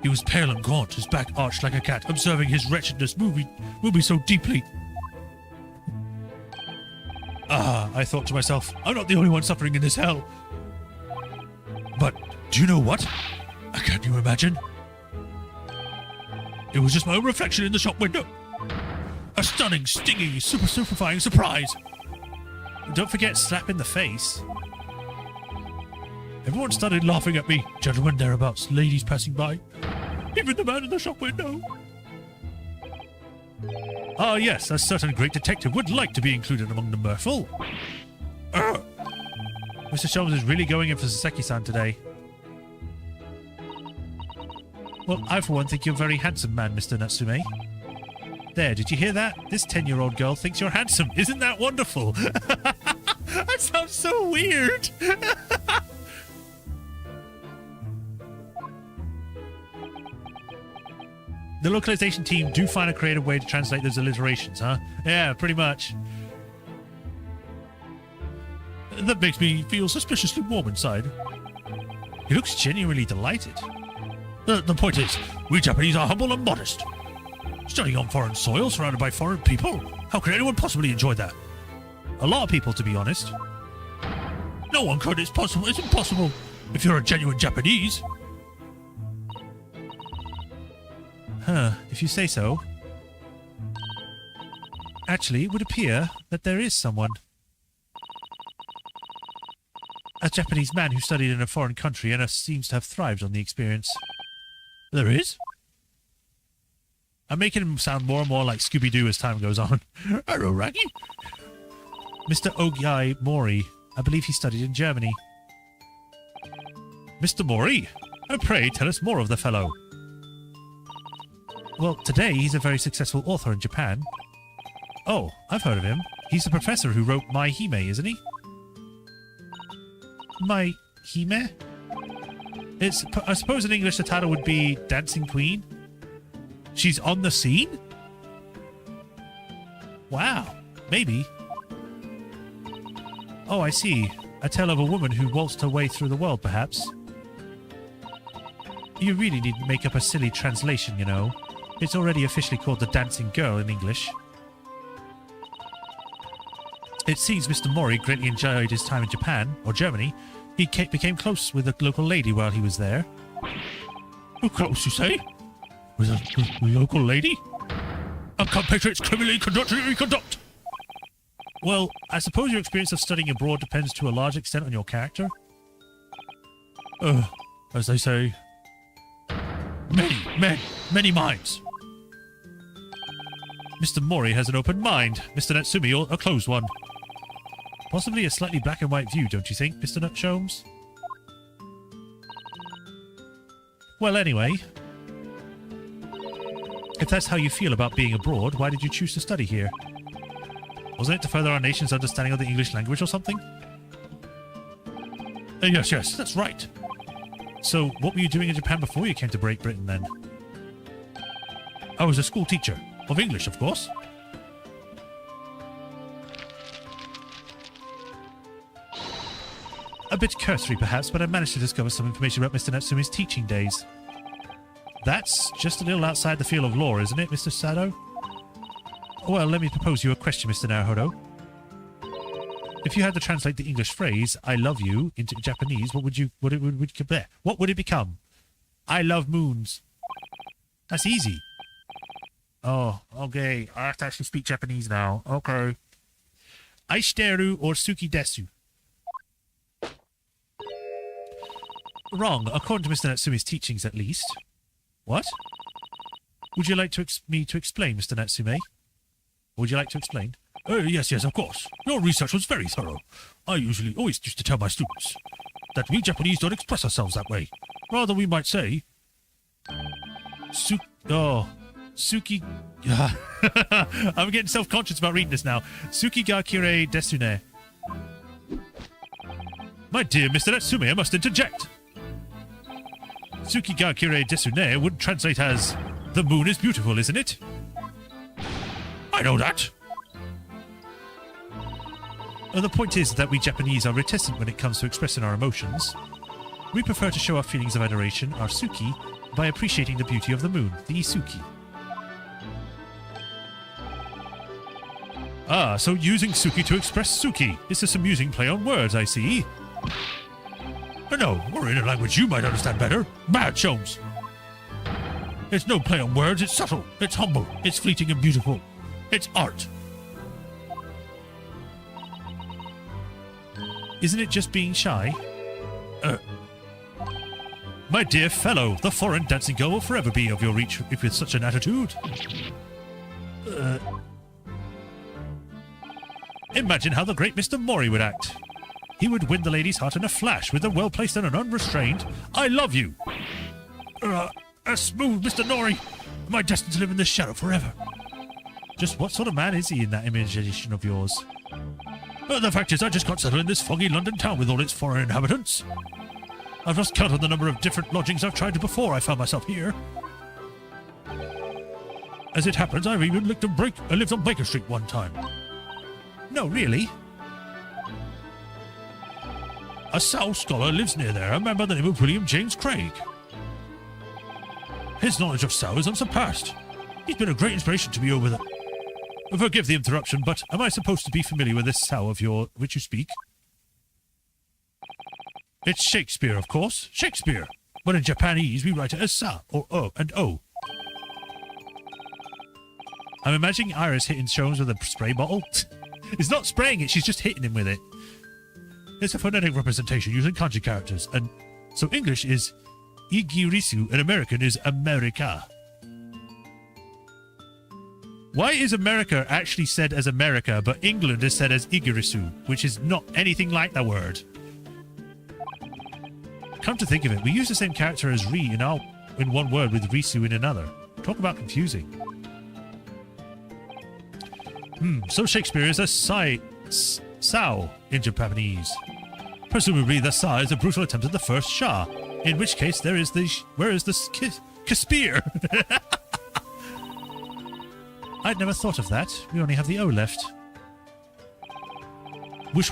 He was pale and gaunt, his back arched like a cat. Observing his wretchedness moved me so deeply. I thought to myself, I'm not the only one suffering in this hell. But do you know what? Can you imagine? It was just my own reflection in the shop window. A stunning, stinging, superfying surprise. Don't forget slap in the face. Everyone started laughing at me. Gentlemen thereabouts, ladies passing by. Even the man in the shop window. Ah, yes, a certain great detective would like to be included among the mirthful. Mr. Sholmes is really going in for Saseki-san today. Well, I for one think you're a very handsome man, Mr. Natsume. There, did you hear that? This 10-year-old girl thinks you're handsome. Isn't that wonderful? That sounds so weird. The localization team do find a creative way to translate those alliterations, huh? Yeah, pretty much. That makes me feel suspiciously warm inside. He looks genuinely delighted. The point is, we Japanese are humble and modest. Studying on foreign soil, surrounded by foreign people, how could anyone possibly enjoy that? A lot of people, to be honest. No one could. It's possible. It's impossible. If you're a genuine Japanese. Huh, if you say so. Actually, it would appear that there is someone. A Japanese man who studied in a foreign country and seems to have thrived on the experience. There is? I'm making him sound more and more like Scooby-Doo as time goes on. Hello, Raggy. Mr. Ogyai Mori. I believe he studied in Germany. Mr. Mori? Pray tell us more of the fellow. Well, today he's a very successful author in Japan. Oh, I've heard of him. He's the professor who wrote My Hime, isn't he? My Hime? I suppose in English the title would be Dancing Queen. She's on the scene? Wow, maybe. Oh, I see. A tale of a woman who waltzed her way through the world, perhaps. You really need to make up a silly translation, you know. It's already officially called The Dancing Girl in English. It seems Mr. Mori greatly enjoyed his time in Japan, or Germany. He became close with a local lady while he was there. How close, you say? With a local lady? A compatriots criminally conduct. Well, I suppose your experience of studying abroad depends to a large extent on your character. As they say, many minds. Mr. Mori has an open mind. Mr. Natsumi, a closed one. Possibly a slightly black and white view, don't you think, Mr. Sholmes? Well, anyway, if that's how you feel about being abroad, why did you choose to study here? Wasn't it to further our nation's understanding of the English language or something? Yes, that's right. So, what were you doing in Japan before you came to Great Britain, then? I was a school teacher. Of English, of course. A bit cursory, perhaps, but I managed to discover some information about Mr. Natsumi's teaching days. That's just a little outside the field of law, isn't it, Mr. Sado? Well, let me propose you a question, Mr. Naruhodo. If you had to translate the English phrase "I love you" into Japanese, what would it become? I love moons. That's easy. Oh, okay. I have to actually speak Japanese now. Okay. Aishiteru or suki desu? Wrong, according to Mr. Natsume's teachings, at least. What? Would you like me to explain, Mr. Natsume? Would you like to explain? Yes, of course. Your research was very thorough. I always used to tell my students that we Japanese don't express ourselves that way. Rather, we might say... Suki... I'm getting self-conscious about reading this now. Suki ga kirei desune. My dear Mr. Natsume, I must interject. Suki ga kirei desune would translate as, the moon is beautiful, isn't it? I know that. The point is that we Japanese are reticent when it comes to expressing our emotions. We prefer to show our feelings of adoration, our suki, by appreciating the beauty of the moon, the isuki. Ah, so using suki to express suki. This is some amusing play on words, I see. No, we're in a language you might understand better. Mad Jones. It's no play on words, it's subtle, it's humble, it's fleeting and beautiful. It's art. Isn't it just being shy? My dear fellow, the foreign dancing girl will forever be of your reach if with such an attitude. Imagine how the great Mr. Mori would act. He would win the lady's heart in a flash with a well-placed and an unrestrained, I love you. Smooth, Mr. Nori. Am I destined to live in this shadow forever? Just what sort of man is he in that imagination of yours? The fact is, I just can't settle in this foggy London town with all its foreign inhabitants. I've lost count of the number of different lodgings I've tried before I found myself here. As it happens, I've even lived on Baker Street one time. No, really? A South scholar lives near there, a man by the name of William James Craig. His knowledge of Sao is unsurpassed. He's been a great inspiration to me over the... Forgive the interruption, but am I supposed to be familiar with this Sao of which you speak? It's Shakespeare, of course. Shakespeare. But in Japanese, we write it as Sa, or O, and O. I'm imagining Iris hitting Jones with a spray bottle. It's not spraying it, she's just hitting him with it. It's a phonetic representation using kanji characters, and so English is Igirisu and American is America. Why is America actually said as America, but England is said as Igirisu, which is not anything like that word? Come to think of it, we use the same character as Ri in one word with Risu in another. Talk about confusing. So Shakespeare is a Sao in Japanese. Presumably the Sa is a brutal attempt at the first Sha, in which case where is the Kaspeer? I'd never thought of that. We only have the O left. Which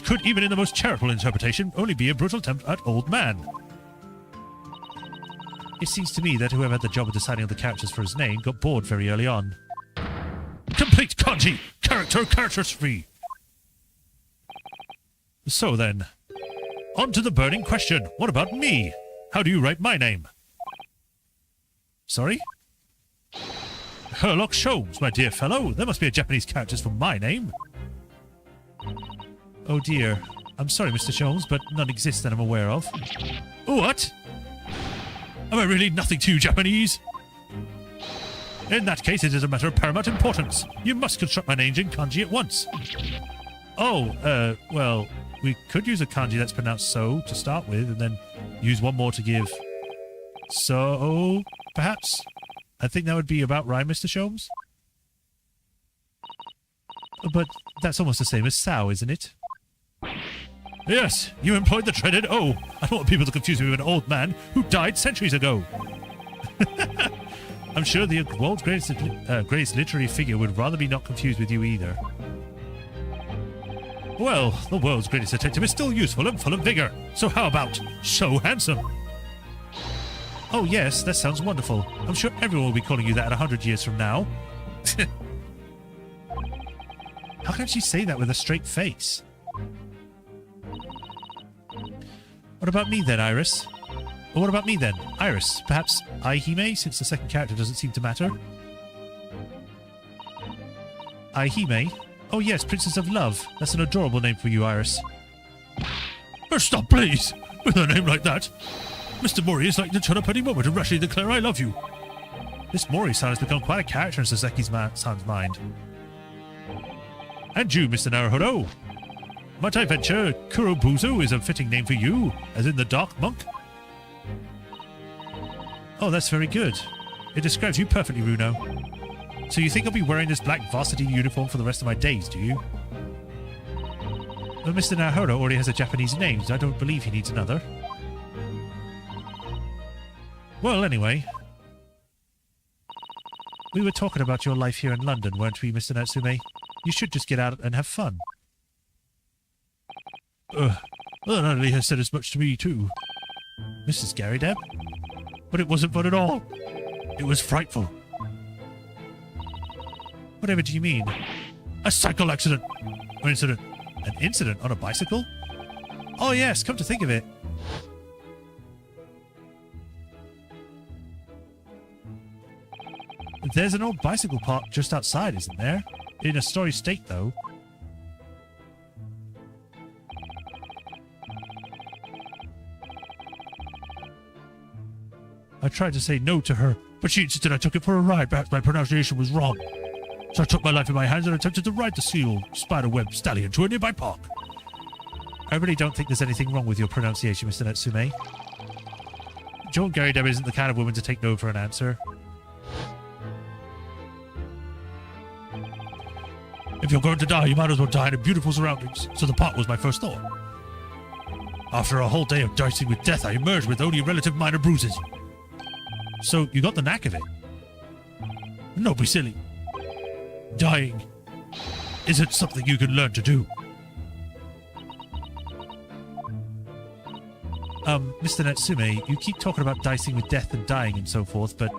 could, even in the most charitable interpretation, only be a brutal attempt at old man. It seems to me that whoever had the job of deciding on the characters for his name got bored very early on. Complete kanji! Characters free! So then, on to the burning question. What about me? How do you write my name? Sorry? Herlock Sholmes, my dear fellow. There must be a Japanese characters for my name. Oh dear. I'm sorry, Mr. Sholmes, but none exist that I'm aware of. What? Am I really nothing to you, Japanese? In that case, it is a matter of paramount importance. You must construct my name in kanji at once. Well, we could use a kanji that's pronounced so to start with, and then use one more to give so, perhaps? I think that would be about right, Mr. Sholmes. But that's almost the same as Sao, isn't it? Yes, you employed the dreaded O. I don't want people to confuse me with an old man who died centuries ago. I'm sure the world's greatest literary figure would rather be not confused with you either. Well, the world's greatest detective is still useful and full of vigor. So how about so handsome? Oh yes, that sounds wonderful. I'm sure everyone will be calling you that 100 years from now. How can she say that with a straight face? What about me then, Iris? Or what about me then, Iris? Perhaps Aihime, since the second character doesn't seem to matter? Aihime? Oh yes, Princess of Love. That's an adorable name for you, Iris. Stop, please! With a name like that. Mr. Mori is likely to turn up any moment and rashly declare I love you. This Mori-san has become quite a character in Saseki's-san's mind. And you, Mr. Naruhodo. Might I venture, Kurobuzu is a fitting name for you, as in the Dark Monk? Oh, that's very good. It describes you perfectly, Runo. So you think I'll be wearing this black varsity uniform for the rest of my days, do you? But Mr. Naruhodo already has a Japanese name, so I don't believe he needs another. Well, anyway. We were talking about your life here in London, weren't we, Mr. Natsume? You should just get out and have fun. Well, Natalie has said as much to me, too. Mrs. Garydeb? But it wasn't fun at all. It was frightful. Whatever do you mean? A cycle accident. Or incident. An incident on a bicycle? Oh yes, come to think of it. There's an old bicycle park just outside, isn't there? In a sorry state, though. I tried to say no to her, but she insisted I took it for a ride. Perhaps my pronunciation was wrong. So I took my life in my hands and attempted to ride the seal spiderweb stallion to a nearby park. I really don't think there's anything wrong with your pronunciation, Mr. Natsume. Joan Garydeb isn't the kind of woman to take no for an answer. If you're going to die, you might as well die in beautiful surroundings. So the park was my first thought. After a whole day of dicing with death, I emerged with only relative minor bruises. So you got the knack of it? Don't be silly. Dying isn't something you can learn to do. Mr. Natsume, you keep talking about dicing with death and dying and so forth, but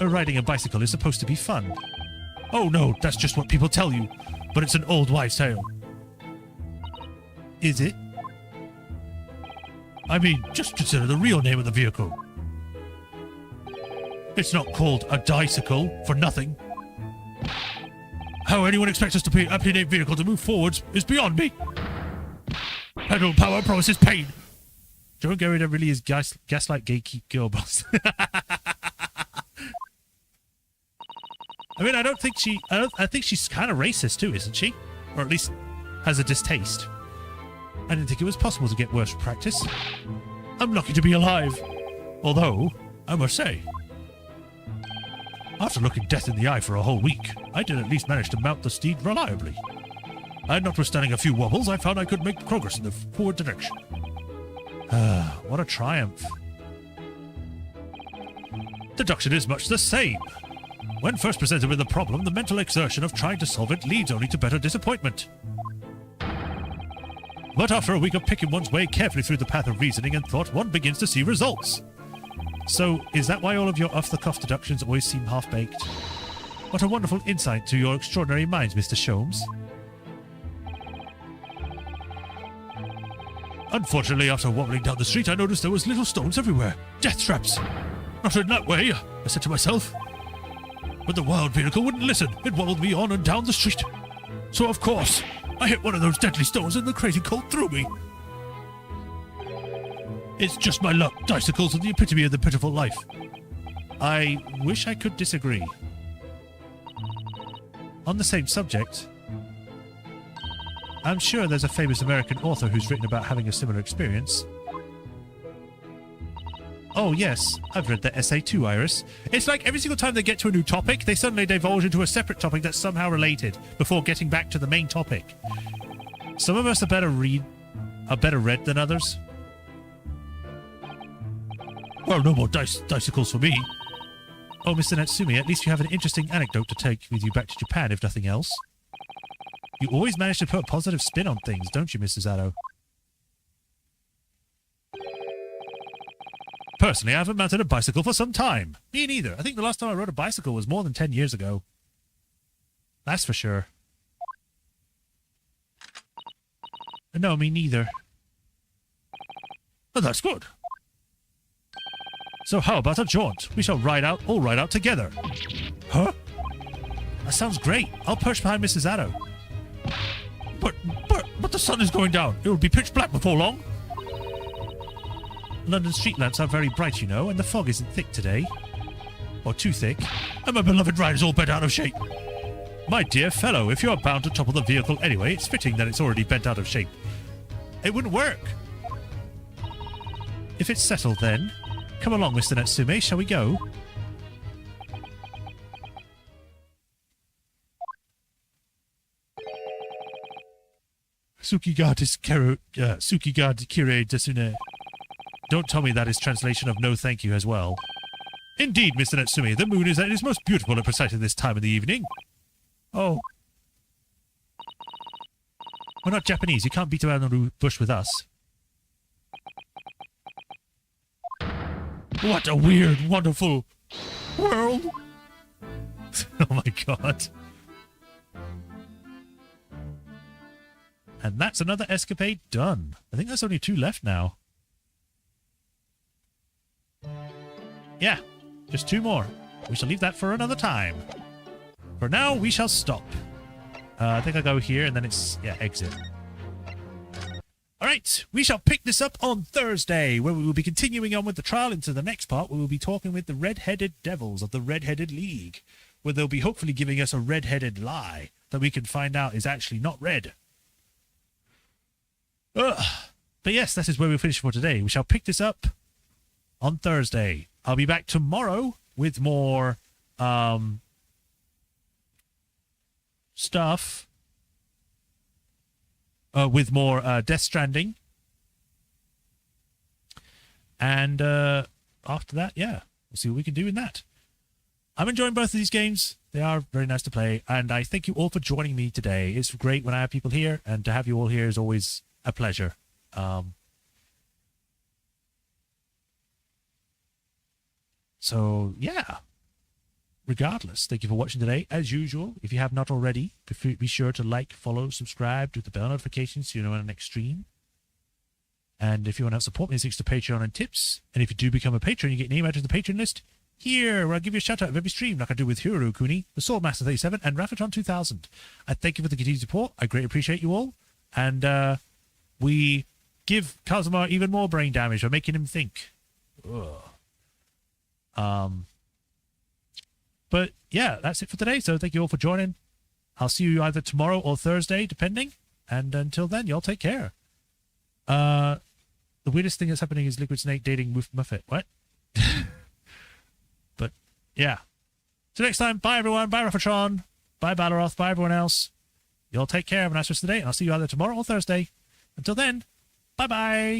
riding a bicycle is supposed to be fun. Oh no, that's just what people tell you, but it's an old wives' tale. Is it? I mean, just consider the real name of the vehicle. It's not called a dicycle for nothing. How anyone expects us to be an aptly named vehicle to move forwards is beyond me. Pedal power promises pain. Joan Garydeb really is gaslight gatekeep girl boss. I mean, I think she's kind of racist too, isn't she? Or at least has a distaste. I didn't think it was possible to get worse for practice. I'm lucky to be alive. Although, I must say, after looking death in the eye for a whole week, I did at least manage to mount the steed reliably. And notwithstanding a few wobbles, I found I could make progress in the forward direction. What a triumph. Deduction is much the same. When first presented with a problem, the mental exertion of trying to solve it leads only to better disappointment. But after a week of picking one's way carefully through the path of reasoning and thought, one begins to see results. So, is that why all of your off-the-cuff deductions always seem half-baked? What a wonderful insight to your extraordinary minds, Mr. Sholmes. Unfortunately, after wobbling down the street, I noticed there was little stones everywhere. Death traps. Not in that way, I said to myself. But the wild vehicle wouldn't listen. It wobbled me on and down the street. So, of course, I hit one of those deadly stones and the crazy colt threw me. It's just my luck. Bicycles are the epitome of the pitiful life. I wish I could disagree. On the same subject, I'm sure there's a famous American author who's written about having a similar experience. Oh yes, I've read that essay too, Iris. It's like every single time they get to a new topic, they suddenly divulge into a separate topic that's somehow related before getting back to the main topic. Some of us are better read than others. Well, no more bicycles for me. Oh, Mr. Natsume, at least you have an interesting anecdote to take with you back to Japan, if nothing else. You always manage to put a positive spin on things, don't you, Mrs. Zado? Personally, I haven't mounted a bicycle for some time. Me neither. I think the last time I rode a bicycle was more than 10 years ago. That's for sure. No, me neither. Oh, that's good. So how about a jaunt? We shall all ride out together. Huh? That sounds great. I'll perch behind Mrs. Addo. But the sun is going down. It will be pitch black before long. London street lamps are very bright, you know, and the fog isn't thick today. Or too thick. And my beloved ride is all bent out of shape. My dear fellow, if you're bound to topple the vehicle anyway, it's fitting that it's already bent out of shape. It wouldn't work. If it's settled, then. Come along, Mr. Natsume, shall we go? Tsukigard Kire Desune. Don't tell me that is translation of no thank you as well. Indeed, Mr. Natsume, the moon is at its most beautiful at precisely this time of the evening. Oh. We're not Japanese. You can't beat around the bush with us. What a weird, wonderful world. Oh my god. And that's another escapade done. I think there's only 2 left now. Yeah, just 2 more. We shall leave that for another time. For now, we shall stop. I think I'll go here and then it's, yeah, exit. Alright, we shall pick this up on Thursday, where we will be continuing on with the trial into the next part, where we'll be talking with the red-headed devils of the Red-Headed League, where they'll be hopefully giving us a red-headed lie that we can find out is actually not red. Ugh. But yes, that is where we'll finish for today. We shall pick this up on Thursday. I'll be back tomorrow with more stuff. With more Death Stranding. And after that, yeah, we'll see what we can do in that. I'm enjoying both of these games. They are very nice to play. And I thank you all for joining me today. It's great when I have people here. And to have you all here is always a pleasure. So, yeah. Regardless, thank you for watching today. As usual, if you have not already, be sure to like, follow, subscribe, do the bell notifications so you know when the next stream. And if you want to help support me, thanks to Patreon and tips. And if you do become a patron, you get named out of the patron list here, where I'll give you a shout out of every stream, like I do with Hiroru Kuni, the Swordmaster 37, and Rafatron 2000. I thank you for the continued support. I greatly appreciate you all. And we give Kazuma even more brain damage by making him think. Ugh. But yeah, that's it for today. So thank you all for joining. I'll see you either tomorrow or Thursday, depending. And until then, y'all take care. The weirdest thing that's happening is Liquid Snake dating Woof Muffet. What? But yeah. So next time, bye everyone. Bye Rafatron. Bye Baloroth. Bye everyone else. Y'all take care. Have a nice rest of the day. And I'll see you either tomorrow or Thursday. Until then, bye-bye.